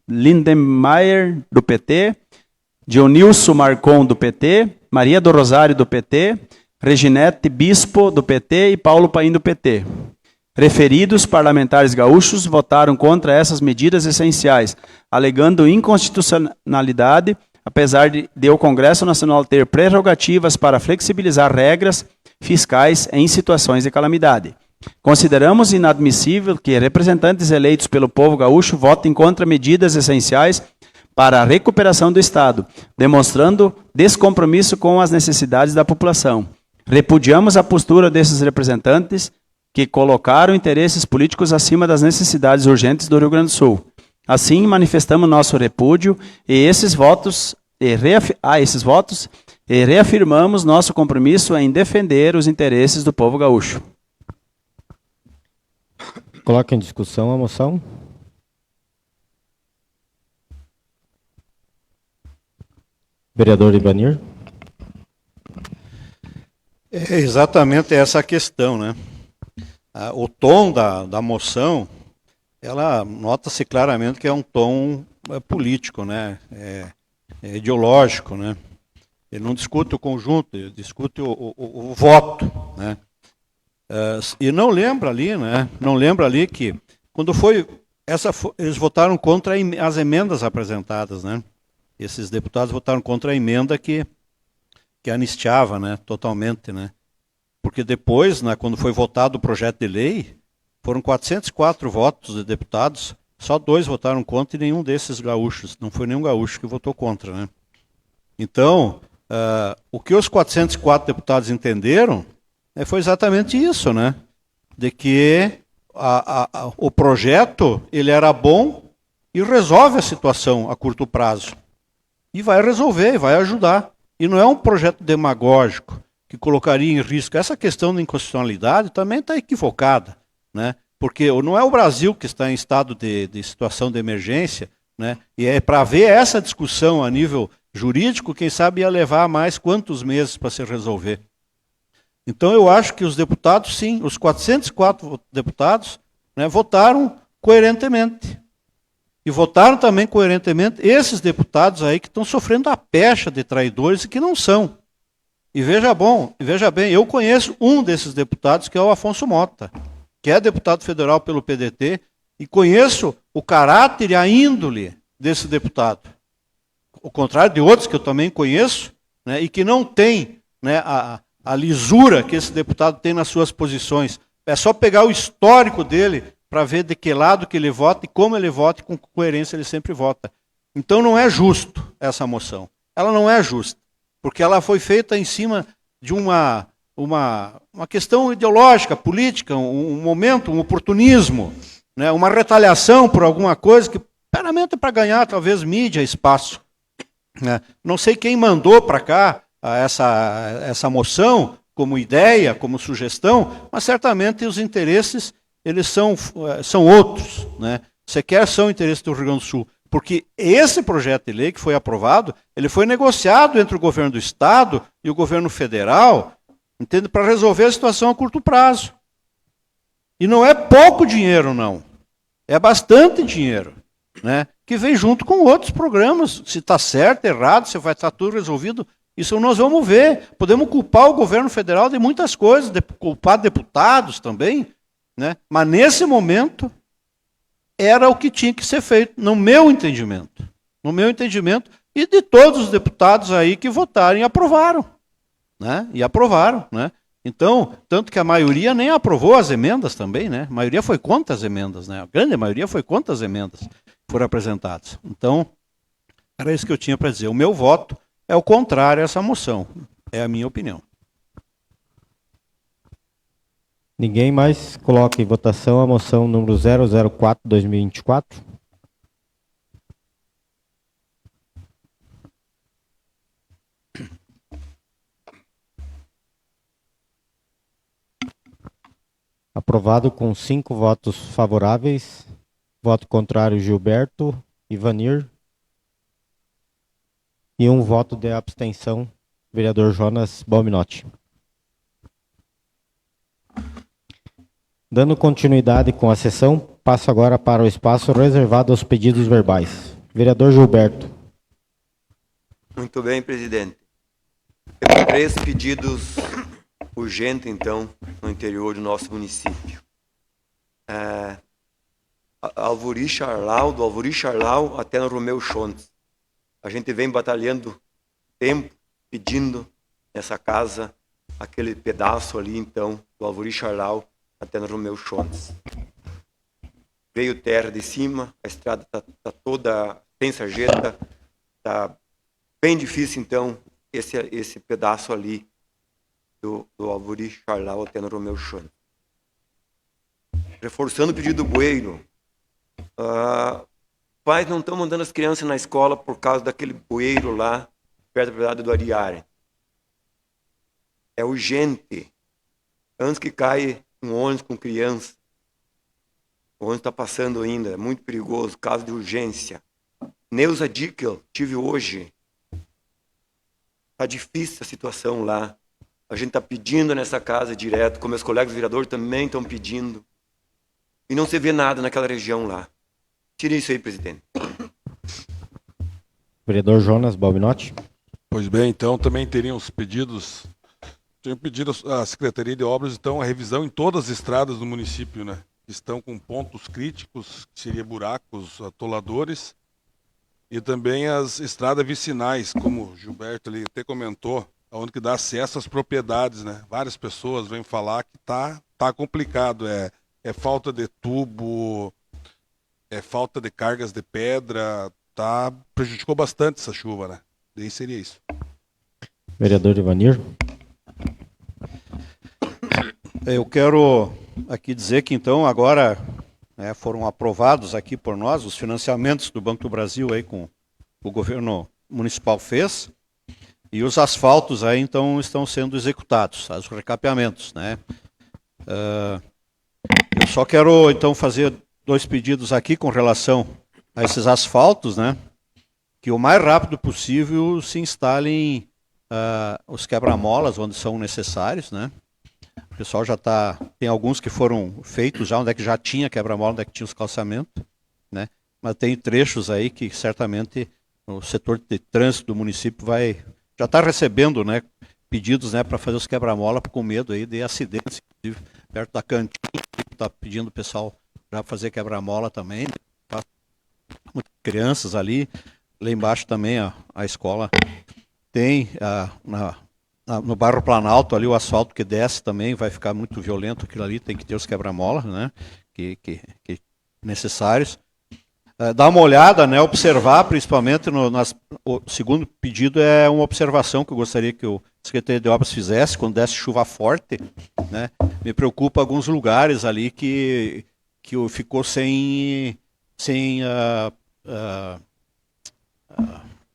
Lindenmayer, do PT, Dionilson Marcon, do PT, Maria do Rosário, do PT, Reginete Bispo, do PT e Paulo Paim, do PT. Referidos parlamentares gaúchos votaram contra essas medidas essenciais, alegando inconstitucionalidade, apesar de o Congresso Nacional ter prerrogativas para flexibilizar regras fiscais em situações de calamidade. Consideramos inadmissível que representantes eleitos pelo povo gaúcho votem contra medidas essenciais para a recuperação do Estado, demonstrando descompromisso com as necessidades da população. Repudiamos a postura desses representantes que colocaram interesses políticos acima das necessidades urgentes do Rio Grande do Sul. Assim, manifestamos nosso repúdio a esses votos e reafirmamos nosso compromisso em defender os interesses do povo gaúcho. Coloca em discussão a moção. Vereador Ivanir. É exatamente essa a questão, né? O tom da moção, ela nota-se claramente que é um tom político, né? É ideológico, né? Ele não discute o conjunto, ele discute o voto, né? E não lembra ali, né? Não lembra ali que quando foi eles votaram contra as emendas apresentadas, né? Esses deputados votaram contra a emenda que anistiava, né, totalmente, né? Porque depois, né, quando foi votado o projeto de lei, foram 404 votos de deputados, só 2 votaram contra e nenhum desses gaúchos, não foi nenhum gaúcho que votou contra, né? Então, o que os 404 deputados entenderam foi exatamente isso, né? De que o projeto ele era bom e resolve a situação a curto prazo. E vai resolver, vai ajudar. E não é um projeto demagógico que colocaria em risco. Essa questão da inconstitucionalidade também está equivocada, né? Porque não é o Brasil que está em estado de situação de emergência, né? E é para ver essa discussão a nível jurídico, quem sabe ia levar mais quantos meses para se resolver. Então eu acho que os deputados, sim, os 404 deputados, né, votaram coerentemente. E votaram também coerentemente esses deputados aí que estão sofrendo a pecha de traidores e que não são. E veja bem, eu conheço um desses deputados, que é o Afonso Mota, que é deputado federal pelo PDT, e conheço o caráter e a índole desse deputado. Ao contrário de outros que eu também conheço, né, e que não tem, né, a lisura que esse deputado tem nas suas posições. É só pegar o histórico dele para ver de que lado que ele vota e como ele vota, e com coerência ele sempre vota. Então não é justo essa moção. Ela não é justa, porque ela foi feita em cima de uma questão ideológica, política, um momento, um oportunismo, né, uma retaliação por alguma coisa que, meramente, é para ganhar, talvez, mídia, espaço. Né. Não sei quem mandou para cá essa moção como ideia, como sugestão, mas certamente os interesses eles são outros, né? Sequer são interesses do Rio Grande do Sul, porque esse projeto de lei que foi aprovado, ele foi negociado entre o governo do estado e o governo federal, entende, para resolver a situação a curto prazo. E não é pouco dinheiro, não. É bastante dinheiro, né? Que vem junto com outros programas. Se está certo, errado, se vai estar tudo resolvido, isso nós vamos ver. Podemos culpar o governo federal de muitas coisas, culpar deputados também, né? Mas nesse momento era o que tinha que ser feito, no meu entendimento. No meu entendimento, e de todos os deputados aí que votaram e aprovaram. Né? E aprovaram. Né? Então, tanto que a maioria nem aprovou as emendas também, né? A maioria foi contra as emendas, né? A grande maioria foi contra as emendas que foram apresentadas. Então, era isso que eu tinha para dizer. O meu voto é o contrário a essa moção. É a minha opinião. Ninguém mais coloca em votação a moção número 004/2024. Aprovado com 5 votos favoráveis. Voto contrário, Gilberto, Ivanir. E 1 voto de abstenção, vereador Jonas Balminotti. Dando continuidade com a sessão, passo agora para o espaço reservado aos pedidos verbais. Vereador Gilberto. Muito bem, presidente. Temos 3 pedidos urgentes, então, no interior do nosso município. Alvuri Charlau, do Alvuri Charlau até no Romeu Chontes. A gente vem batalhando tempo, pedindo nessa casa aquele pedaço ali, então, do Alvuri Charlau até no Romeu Chontes. Veio terra de cima, a estrada está toda sem sarjeta, está bem difícil, então, esse pedaço ali do Alvuri Charlau até no Romeu Chontes. Reforçando o pedido do bueiro, pais não estão mandando as crianças na escola por causa daquele bueiro lá, perto da propriedade do Ariare. É urgente. Antes que caia um ônibus com criança, o ônibus está passando ainda, é muito perigoso, caso de urgência. Neuza Dickel, tive hoje Está difícil a situação lá. A gente está pedindo nessa casa direto, como meus colegas vereadores também estão pedindo. E não se vê nada naquela região lá. Tire isso aí, presidente. Vereador Jonas Balbinotti. Pois bem, então também teriam os pedidos. Tenho pedido à Secretaria de Obras, então, a revisão em todas as estradas do município, né? Que estão com pontos críticos, que seria buracos, atoladores, e também as estradas vicinais, como o Gilberto ali até comentou, onde que dá acesso às propriedades, né? Várias pessoas vêm falar que tá complicado, é falta de tubo, é falta de cargas de pedra, prejudicou bastante essa chuva, né? Daí seria isso. Vereador Ivanir. Eu quero aqui dizer que então agora foram aprovados aqui por nós os financiamentos do Banco do Brasil aí com o governo municipal fez, e os asfaltos aí então estão sendo executados, os recapeamentos, né? Eu só quero então fazer 2 pedidos aqui com relação a esses asfaltos, né? Que o mais rápido possível se instalem os quebra-molas onde são necessários, né? O pessoal já tem alguns que foram feitos já, onde é que já tinha quebra-mola, onde é que tinha os calçamentos, né? Mas tem trechos aí que certamente o setor de trânsito do município já está recebendo, né, pedidos, né, para fazer os quebra-mola com medo aí de acidentes, inclusive perto da cantina, está pedindo o pessoal para fazer quebra-mola também, né? Muitas crianças ali, lá embaixo também a escola tem no bairro Planalto ali o asfalto que desce também vai ficar muito violento, aquilo ali tem que ter os quebra-mola, né, que necessários. Dar uma olhada, né, observar principalmente o segundo pedido é uma observação que eu gostaria que o secretário de Obras fizesse quando desce chuva forte, né. Me preocupa alguns lugares ali que ficou sem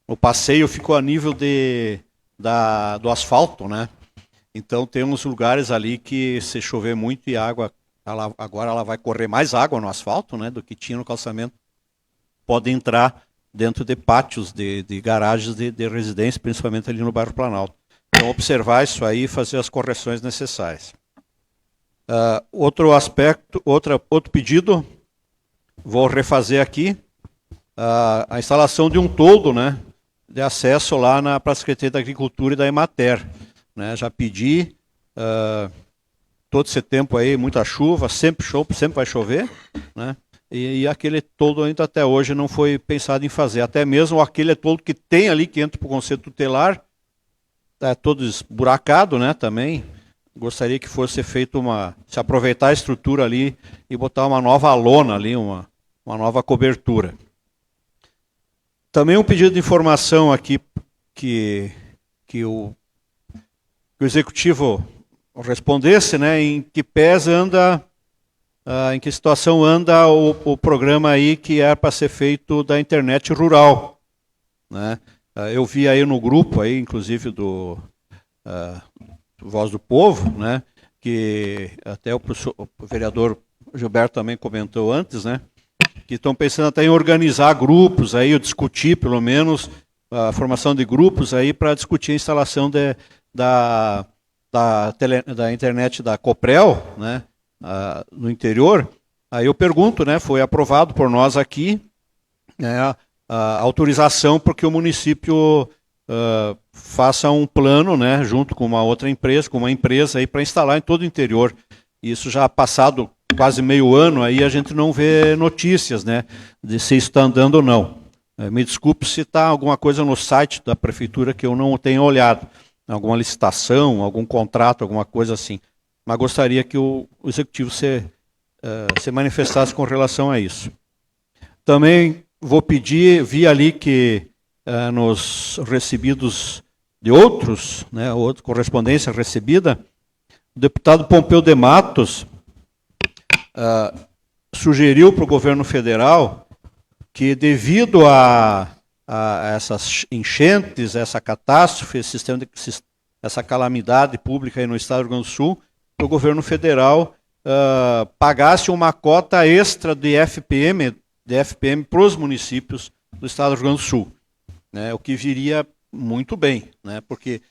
o passeio ficou a nível do asfalto, né? Então tem uns lugares ali que se chover muito e a água, agora ela vai correr mais água no asfalto, né, do que tinha no calçamento. Pode entrar dentro de pátios de garagens de residência, principalmente ali no bairro Planalto. Então observar isso aí e fazer as correções necessárias. Outro aspecto, outro pedido, vou refazer aqui, a instalação de um toldo, né, de acesso lá para a Secretaria da Agricultura e da Emater, né? Já pedi, todo esse tempo aí, muita chuva, sempre vai chover, né? E aquele toldo ainda até hoje não foi pensado em fazer, até mesmo aquele toldo que tem ali, que entra para o Conselho Tutelar, todo esburacado, né, também. Gostaria que fosse feito se aproveitar a estrutura ali e botar uma nova lona ali, uma nova cobertura. Também um pedido de informação aqui que o Executivo respondesse, né, em que pés anda, em que situação anda o programa aí que é para ser feito da internet rural, né? Eu vi aí no grupo, aí, inclusive do Voz do Povo, né, que até o vereador Gilberto também comentou antes, né, que estão pensando até em organizar grupos aí, ou discutir pelo menos a formação de grupos aí para discutir a instalação da internet da Coprel, né, no interior. Aí eu pergunto, né, foi aprovado por nós aqui, né, a autorização para que o município faça um plano, né, junto com uma outra empresa, aí para instalar em todo o interior. Isso já passado quase meio ano, aí a gente não vê notícias, né, de se isso está andando ou não. Me desculpe se está alguma coisa no site da prefeitura que eu não tenho olhado, alguma licitação, algum contrato, alguma coisa assim. Mas gostaria que o Executivo se manifestasse com relação a isso. Também vou pedir, vi ali que nos recebidos de outros, né, outra correspondência recebida, o deputado Pompeu de Matos sugeriu para o governo federal que, devido a essas enchentes, essa catástrofe, essa calamidade pública aí no estado do Rio Grande do Sul, o governo federal pagasse uma cota extra de FPM para os municípios do estado do Rio Grande do Sul, né, o que viria muito bem, né? Porque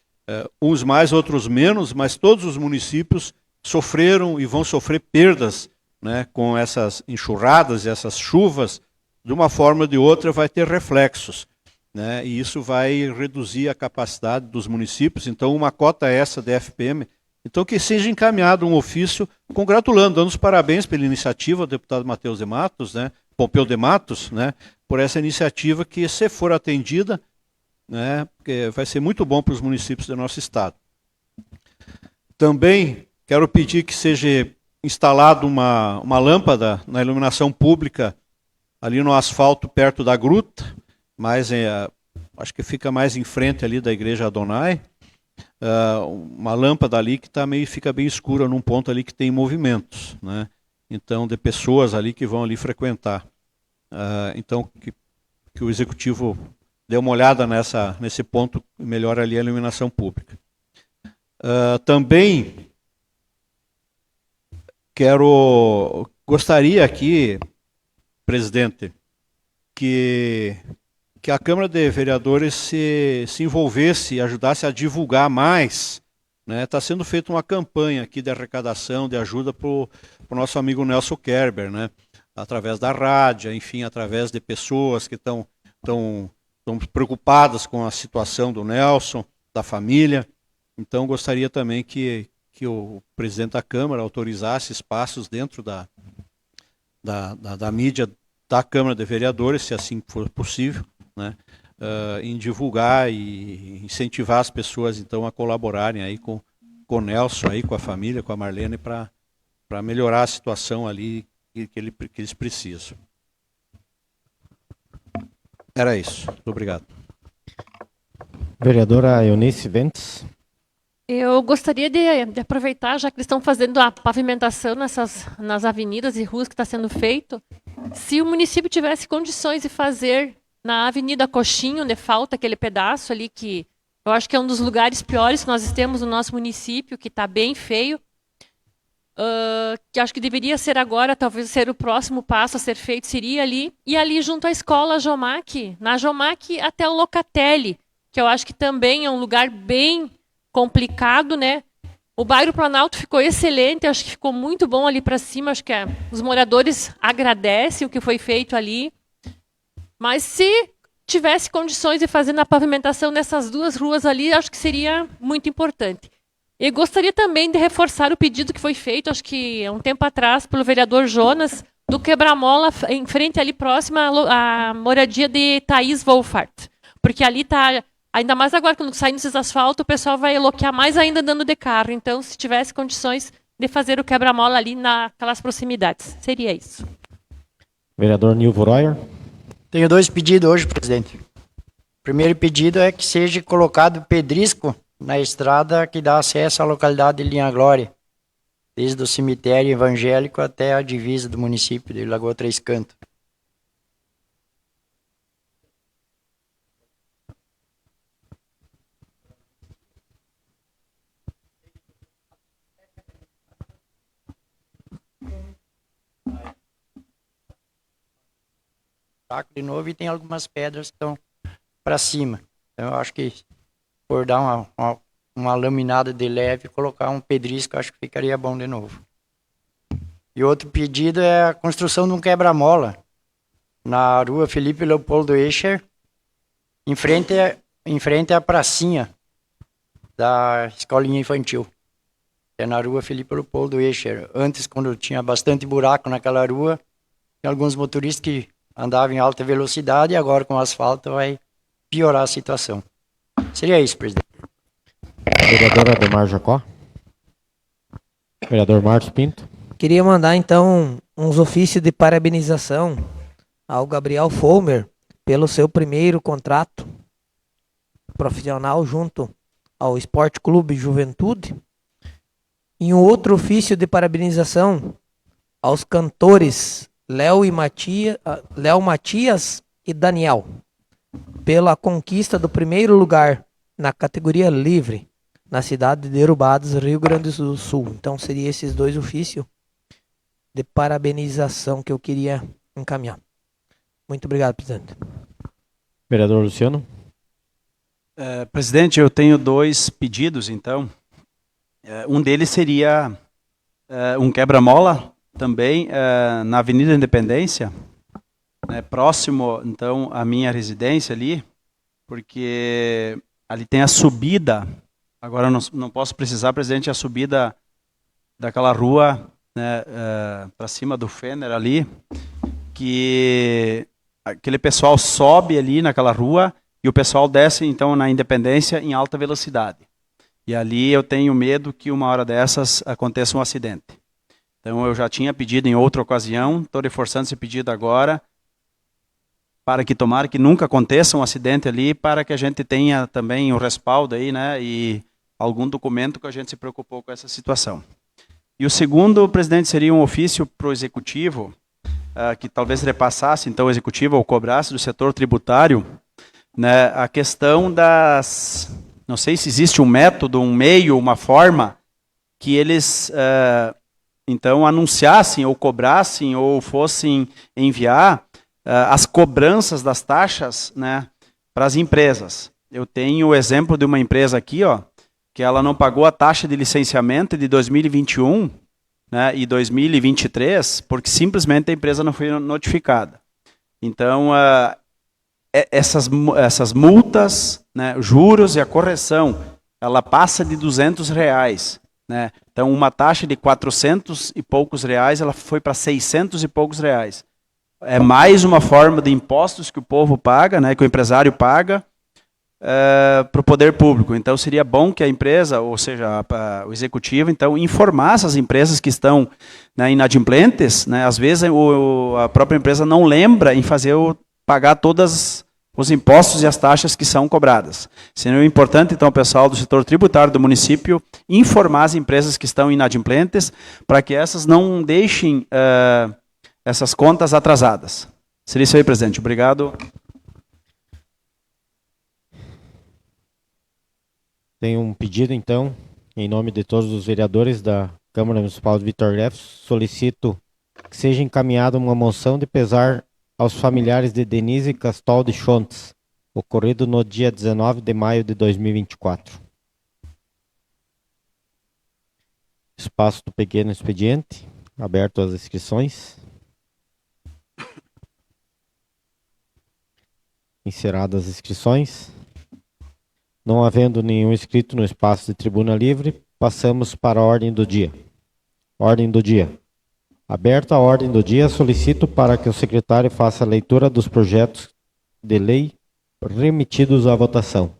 uns mais, outros menos, mas todos os municípios sofreram e vão sofrer perdas, né, com essas enxurradas, essas chuvas, de uma forma ou de outra vai ter reflexos, né, e isso vai reduzir a capacidade dos municípios. Então, uma cota essa da FPM, então que seja encaminhado um ofício congratulando, dando os parabéns pela iniciativa ao deputado Matheus de Matos, né, Pompeu de Matos, né, por essa iniciativa que, se for atendida, né, vai ser muito bom para os municípios do nosso estado. Também quero pedir que seja instalado uma lâmpada na iluminação pública ali no asfalto perto da gruta, mas acho que fica mais em frente ali da igreja Adonai, uma lâmpada ali que fica bem escura num ponto ali que tem movimentos, né? Então, de pessoas ali que vão ali frequentar. Então, que o executivo dê uma olhada nesse ponto e melhore ali a iluminação pública. Também gostaria aqui, presidente, que a Câmara de Vereadores se envolvesse e ajudasse a divulgar mais, né? Está sendo feita uma campanha aqui de arrecadação, de ajuda para o nosso amigo Nelson Kerber, né? Através da rádio, enfim, através de pessoas que estão preocupadas com a situação do Nelson, da família. Então, gostaria também que o presidente da Câmara autorizasse espaços dentro da mídia da Câmara de Vereadores, se assim for possível, né, em divulgar e incentivar as pessoas, então, a colaborarem aí com o Nelson, aí, com a família, com a Marlene, para melhorar a situação ali que eles precisam. Era isso. Muito obrigado. Vereadora Eunice Ventes. Eu gostaria de aproveitar, já que eles estão fazendo a pavimentação nas avenidas e ruas que está sendo feito, se o município tivesse condições de fazer na Avenida Coxinho, onde falta aquele pedaço ali, que eu acho que é um dos lugares piores que nós temos no nosso município, que está bem feio, que acho que deveria ser agora, talvez ser o próximo passo a ser feito, seria ali, e ali junto à escola Jomac, na Jomac até o Locatelli, que eu acho que também é um lugar bem complicado, né? O bairro Planalto ficou excelente, acho que ficou muito bom ali para cima, acho que os moradores agradecem o que foi feito ali. Mas se tivesse condições de fazer na pavimentação nessas duas ruas ali, acho que seria muito importante. E gostaria também de reforçar o pedido que foi feito, acho que há um tempo atrás, pelo vereador Jonas, do quebra-mola em frente ali próxima à moradia de Thaís Wolfart. Porque ali está... Ainda mais agora, quando saindo esses asfaltos, o pessoal vai loquear mais ainda andando de carro. Então, se tivesse condições de fazer o quebra-mola ali naquelas proximidades, seria isso. Vereador Nilvo Royer. Tenho 2 pedidos hoje, presidente. O primeiro pedido é que seja colocado pedrisco na estrada que dá acesso à localidade de Linha Glória, desde o cemitério evangélico até a divisa do município de Lagoa Três Cantos. De novo, e tem algumas pedras que estão para cima. Então, eu acho que por dar uma laminada de leve, colocar um pedrisco, acho que ficaria bom de novo. E outro pedido é a construção de um quebra-mola na rua Felipe Leopoldo Escher, em frente à pracinha da escolinha infantil. É na rua Felipe Leopoldo Escher. Antes, quando tinha bastante buraco naquela rua, tinha alguns motoristas que andava em alta velocidade e agora com o asfalto vai piorar a situação. Seria isso, presidente. Vereador Ademar Jacó. Vereador Marcos Pinto. Queria mandar, então, uns ofícios de parabenização ao Gabriel Fulmer pelo seu primeiro contrato profissional junto ao Esporte Clube Juventude. E um outro ofício de parabenização aos cantores Léo Matias e Daniel, pela conquista do primeiro lugar na categoria livre, na cidade de Erubados, Rio Grande do Sul. Então, seriam esses 2 ofícios de parabenização que eu queria encaminhar. Muito obrigado, presidente. Vereador Luciano. Presidente, eu tenho 2 pedidos, então. Um deles seria um quebra-mola também na Avenida Independência, próximo, então, à minha residência ali, porque ali tem a subida, agora eu não posso precisar, presidente, a subida daquela rua, né, para cima do Fenner ali, que aquele pessoal sobe ali naquela rua e o pessoal desce, então, na Independência em alta velocidade. E ali eu tenho medo que uma hora dessas aconteça um acidente. Então eu já tinha pedido em outra ocasião, estou reforçando esse pedido agora, para que tomara que nunca aconteça um acidente ali, para que a gente tenha também o respaldo aí, né, e algum documento que a gente se preocupou com essa situação. E o segundo, presidente, seria um ofício para o executivo, que talvez repassasse, então, o executivo ou cobrasse do setor tributário, né, a questão das... Não sei se existe um método, um meio, uma forma que eles, então, anunciassem ou cobrassem ou fossem enviar as cobranças das taxas, né, para as empresas. Eu tenho o exemplo de uma empresa aqui, ó, que ela não pagou a taxa de licenciamento de 2021, né, e 2023, porque simplesmente a empresa não foi notificada. Então, essas multas, né, juros e a correção, ela passa de R$200, né? Então, uma taxa de 400 e poucos reais, ela foi para 600 e poucos reais. É mais uma forma de impostos que o povo paga, né, que o empresário paga, para o poder público. Então, seria bom que a empresa, ou seja, o executivo, então, informasse as empresas que estão, né, inadimplentes, né, às vezes a própria empresa não lembra em pagar todos os impostos e as taxas que são cobradas. Seria importante, então, o pessoal do setor tributário do município informar as empresas que estão inadimplentes para que essas não deixem essas contas atrasadas. Seria isso aí, presidente. Obrigado. Tem um pedido, então, em nome de todos os vereadores da Câmara Municipal de Vitor Greves, solicito que seja encaminhada uma moção de pesar aos familiares de Denise Castol de Chontes, ocorrido no dia 19 de maio de 2024. Espaço do pequeno expediente, aberto às inscrições. Encerradas as inscrições. Não havendo nenhum inscrito no espaço de tribuna livre, passamos para a ordem do dia. Ordem do dia. Aberta a ordem do dia, solicito para que o secretário faça a leitura dos projetos de lei remetidos à votação.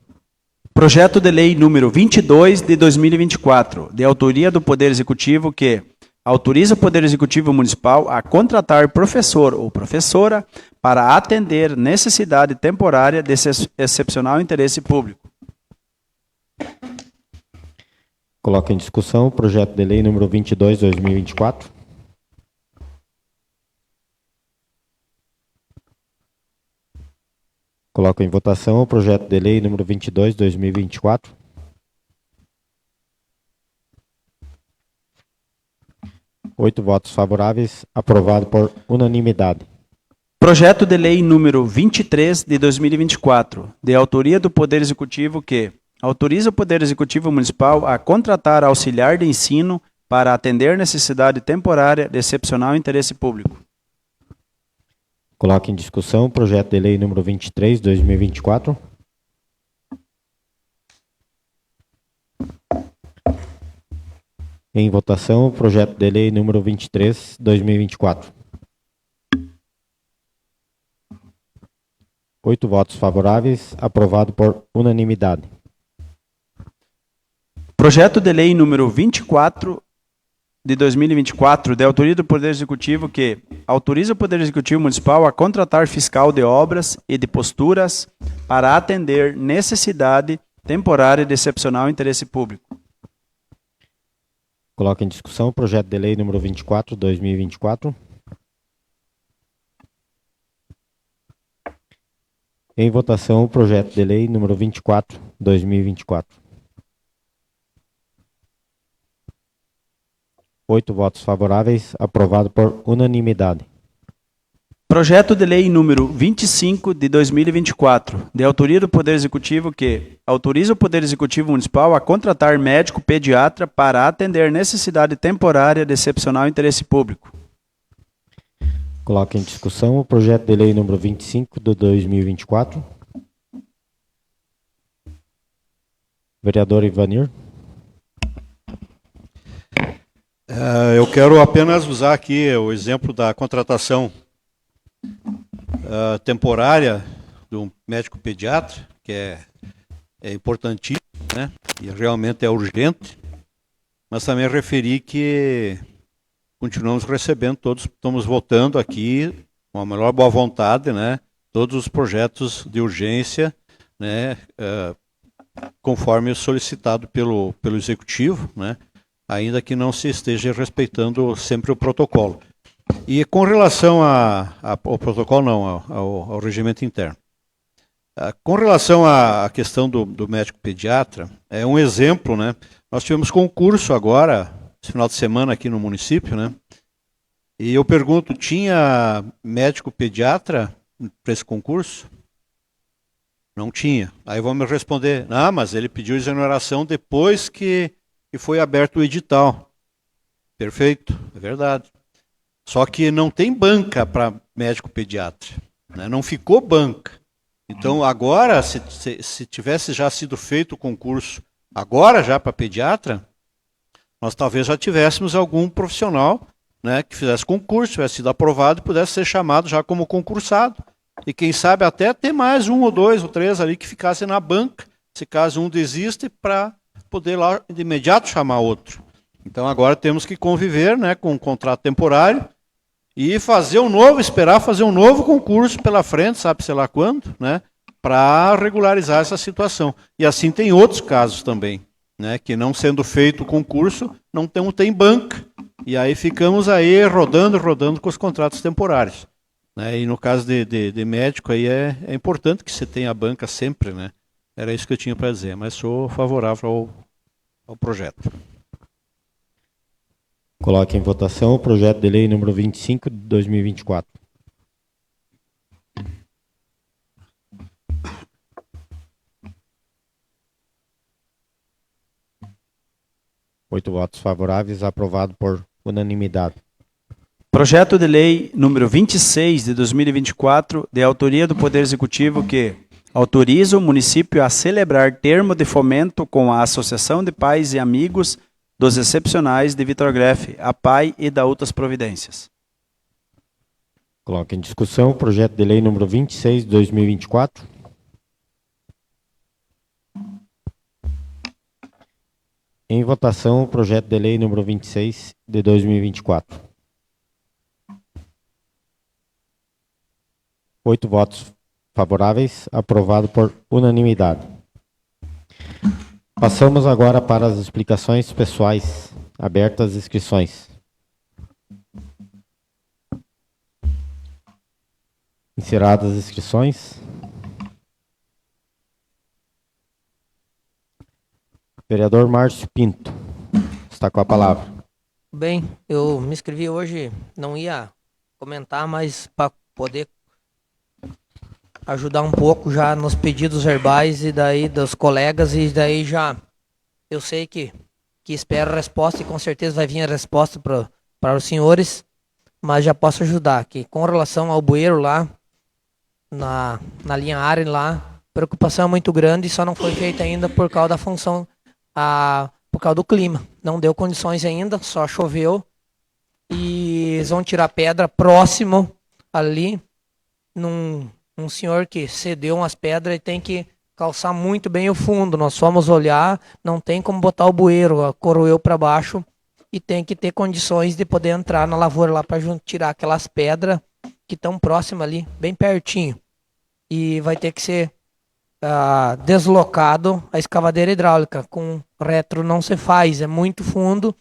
Projeto de lei número 22 de 2024, de autoria do Poder Executivo, que autoriza o Poder Executivo Municipal a contratar professor ou professora para atender necessidade temporária de excepcional interesse público. Coloco em discussão o projeto de lei número 22 de 2024. Coloco em votação o projeto de lei número 22 de 2024. Oito votos favoráveis, aprovado por unanimidade. Projeto de lei número 23 de 2024, de autoria do Poder Executivo, que autoriza o Poder Executivo Municipal a contratar auxiliar de ensino para atender necessidade temporária de excepcional interesse público. Coloco em discussão o projeto de lei número 23 de 2024. Em votação, o projeto de lei número 23 de 2024. 8 votos favoráveis, aprovado por unanimidade. Projeto de lei número 24 de 2024, de autoria do Poder Executivo, que autoriza o Poder Executivo Municipal a contratar fiscal de obras e de posturas para atender necessidade temporária de excepcional interesse público. Coloco em discussão o projeto de lei número 24 de 2024. Em votação, o projeto de lei número 24 de 2024. 8 votos favoráveis, aprovado por unanimidade. Projeto de lei número 25 de 2024, de autoria do Poder Executivo, que autoriza o Poder Executivo Municipal a contratar médico pediatra para atender necessidade temporária de excepcional interesse público. Coloca em discussão o projeto de lei número 25 de 2024. Vereador Ivanir. Eu quero apenas usar aqui o exemplo da contratação temporária do médico pediatra, que é importantíssimo, né? E realmente é urgente, mas também referi que continuamos recebendo, todos estamos votando aqui com a melhor boa vontade, né? Todos os projetos de urgência, né? Conforme solicitado pelo Executivo, né? Ainda que não se esteja respeitando sempre o protocolo. E com relação ao protocolo, não, ao regimento interno. Com relação à questão do médico pediatra, é um exemplo, né? Nós tivemos concurso agora, esse final de semana aqui no município, né? E eu pergunto, tinha médico pediatra para esse concurso? Não tinha. Aí vão me responder, mas ele pediu exoneração depois que foi aberto o edital. Perfeito, é verdade. Só que não tem banca para médico pediatra, né? Não ficou banca. Então agora, se tivesse já sido feito o concurso, agora já para pediatra, nós talvez já tivéssemos algum profissional, né, que fizesse concurso, tivesse sido aprovado e pudesse ser chamado já como concursado. E quem sabe até ter mais 1 ou 2 ou 3 ali que ficasse na banca, se caso um desiste, para poder lá de imediato chamar outro. Então agora temos que conviver, né, com um contrato temporário e fazer esperar fazer um novo concurso pela frente, sabe sei lá quando, né, para regularizar essa situação. E assim tem outros casos também, né, que não sendo feito o concurso, não tem banca. E aí ficamos aí rodando com os contratos temporários. Né, e no caso de médico aí é importante que você tenha a banca sempre, né? Era isso que eu tinha para dizer, mas sou favorável ao projeto. Coloque em votação o projeto de lei número 25 de 2024. Oito votos favoráveis, aprovado por unanimidade. Projeto de lei número 26 de 2024, de autoria do Poder Executivo, que autoriza o município a celebrar termo de fomento com a Associação de Pais e Amigos dos Excepcionais de Vitor Grefe, a PAI, e da outras providências. Coloque em discussão o projeto de lei número 26 de 2024. Em votação o projeto de lei número 26 de 2024. 8 votos favoráveis, aprovado por unanimidade. Passamos agora para as explicações pessoais. Abertas as inscrições. Encerradas as inscrições. Vereador Márcio Pinto, está com a palavra. Bem, eu me inscrevi hoje, não ia comentar, mas para poder ajudar um pouco já nos pedidos verbais e daí dos colegas, e daí já eu sei que espero a resposta e com certeza vai vir a resposta para os senhores, mas já posso ajudar aqui. Com relação ao bueiro lá, na linha área lá, a preocupação é muito grande e só não foi feita ainda por causa da função, por causa do clima. Não deu condições ainda, só choveu e eles vão tirar pedra próximo ali, um senhor que cedeu umas pedras e tem que calçar muito bem o fundo. Nós fomos olhar, não tem como botar o bueiro, coroeu para baixo e tem que ter condições de poder entrar na lavoura lá para tirar aquelas pedras que estão próximas ali, bem pertinho. E vai ter que ser deslocado a escavadeira hidráulica. Com retro não se faz, é muito fundo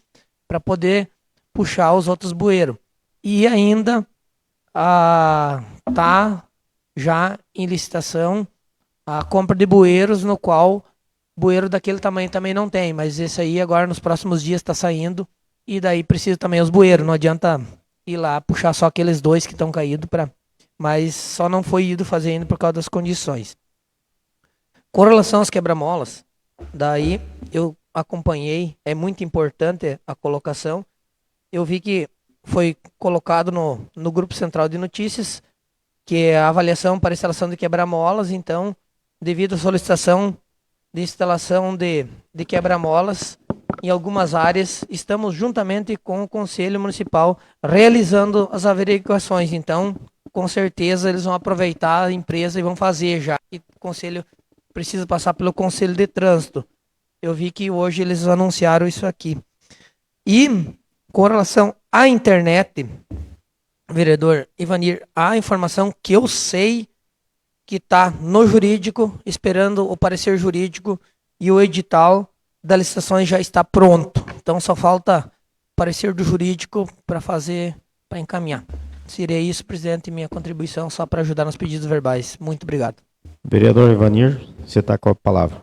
para poder puxar os outros bueiros. E ainda tá já em licitação a compra de bueiros, no qual bueiro daquele tamanho também não tem, mas esse aí agora nos próximos dias está saindo, e daí precisa também os bueiros, não adianta ir lá puxar só aqueles 2 que estão caídos para mas só não foi ido fazer ainda por causa das condições. Com relação às quebra-molas, daí eu acompanhei, é muito importante a colocação. Eu vi que foi colocado no Grupo Central de Notícias que é a avaliação para instalação de quebra-molas, então, devido à solicitação de instalação de quebra-molas em algumas áreas, estamos juntamente com o Conselho Municipal realizando as averiguações. Então, com certeza, eles vão aproveitar a empresa e vão fazer já. E o Conselho precisa passar pelo Conselho de Trânsito. Eu vi que hoje eles anunciaram isso aqui. E, com relação à internet, vereador Ivanir, a informação que eu sei que está no jurídico, esperando o parecer jurídico, e o edital das licitações já está pronto. Então só falta parecer do jurídico para encaminhar. Seria isso, presidente, minha contribuição só para ajudar nos pedidos verbais. Muito obrigado. Vereador Ivanir, você está com a palavra.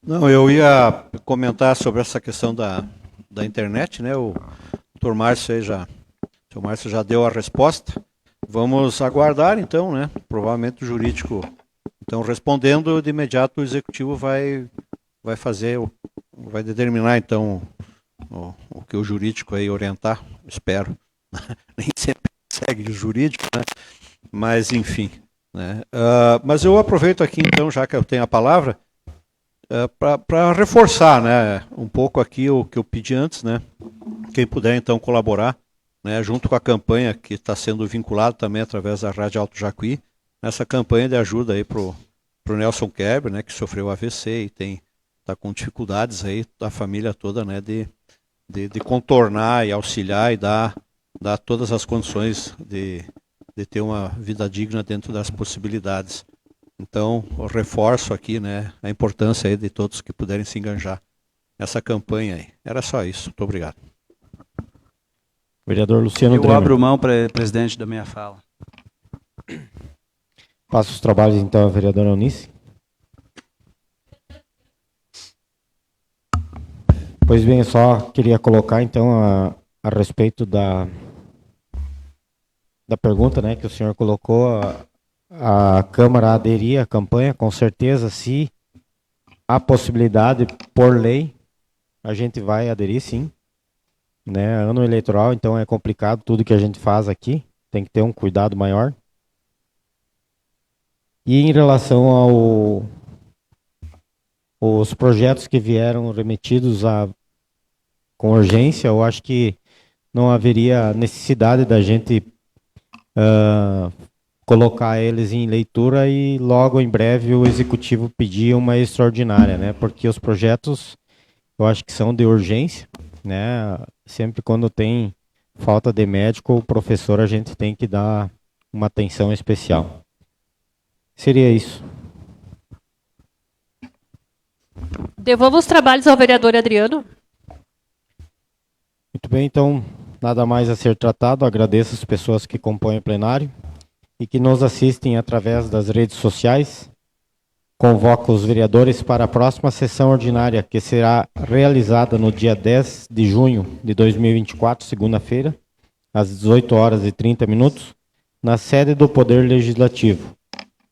Não, eu ia comentar sobre essa questão da internet, né? O doutor Márcio aí o Márcio já deu a resposta. Vamos aguardar, então, né? Provavelmente o jurídico, então, respondendo de imediato, o executivo vai determinar, então, o que o jurídico aí orientar, espero. Nem sempre segue o jurídico, né? Mas, enfim. Né? Mas eu aproveito aqui, então, já que eu tenho a palavra, para reforçar, né, um pouco aqui o que eu pedi antes, né? Quem puder, então, colaborar, né, junto com a campanha que está sendo vinculada também através da Rádio Alto Jacuí, nessa campanha de ajuda aí para o Nelson Kerber, né, que sofreu AVC e está com dificuldades aí, da família toda, né, de contornar e auxiliar e dar todas as condições de ter uma vida digna dentro das possibilidades. Então, eu reforço aqui, né, a importância aí de todos que puderem se enganjar nessa campanha aí. Era só isso. Muito obrigado. Vereador Luciano Eu Dremer. abro mão, presidente, da minha fala. Passo os trabalhos, então, à vereadora Eunice. Pois bem, eu só queria colocar, então, a respeito da pergunta, né, que o senhor colocou, a Câmara aderir à campanha, com certeza, se há possibilidade, por lei, a gente vai aderir, sim. Né, ano eleitoral, então é complicado tudo que a gente faz aqui, tem que ter um cuidado maior. E em relação os projetos que vieram remetidos com urgência, eu acho que não haveria necessidade da gente colocar eles em leitura e logo em breve o executivo pedir uma extraordinária, né? Porque os projetos eu acho que são de urgência, né? Sempre quando tem falta de médico ou professor, a gente tem que dar uma atenção especial. Seria isso. Devolvo os trabalhos ao vereador Adriano. Muito bem, então, nada mais a ser tratado. Agradeço as pessoas que compõem o plenário e que nos assistem através das redes sociais. Convoco os vereadores para a próxima sessão ordinária, que será realizada no dia 10 de junho de 2024, segunda-feira, às 18h30, na sede do Poder Legislativo,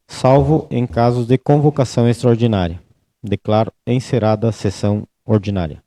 salvo em casos de convocação extraordinária. Declaro encerrada a sessão ordinária.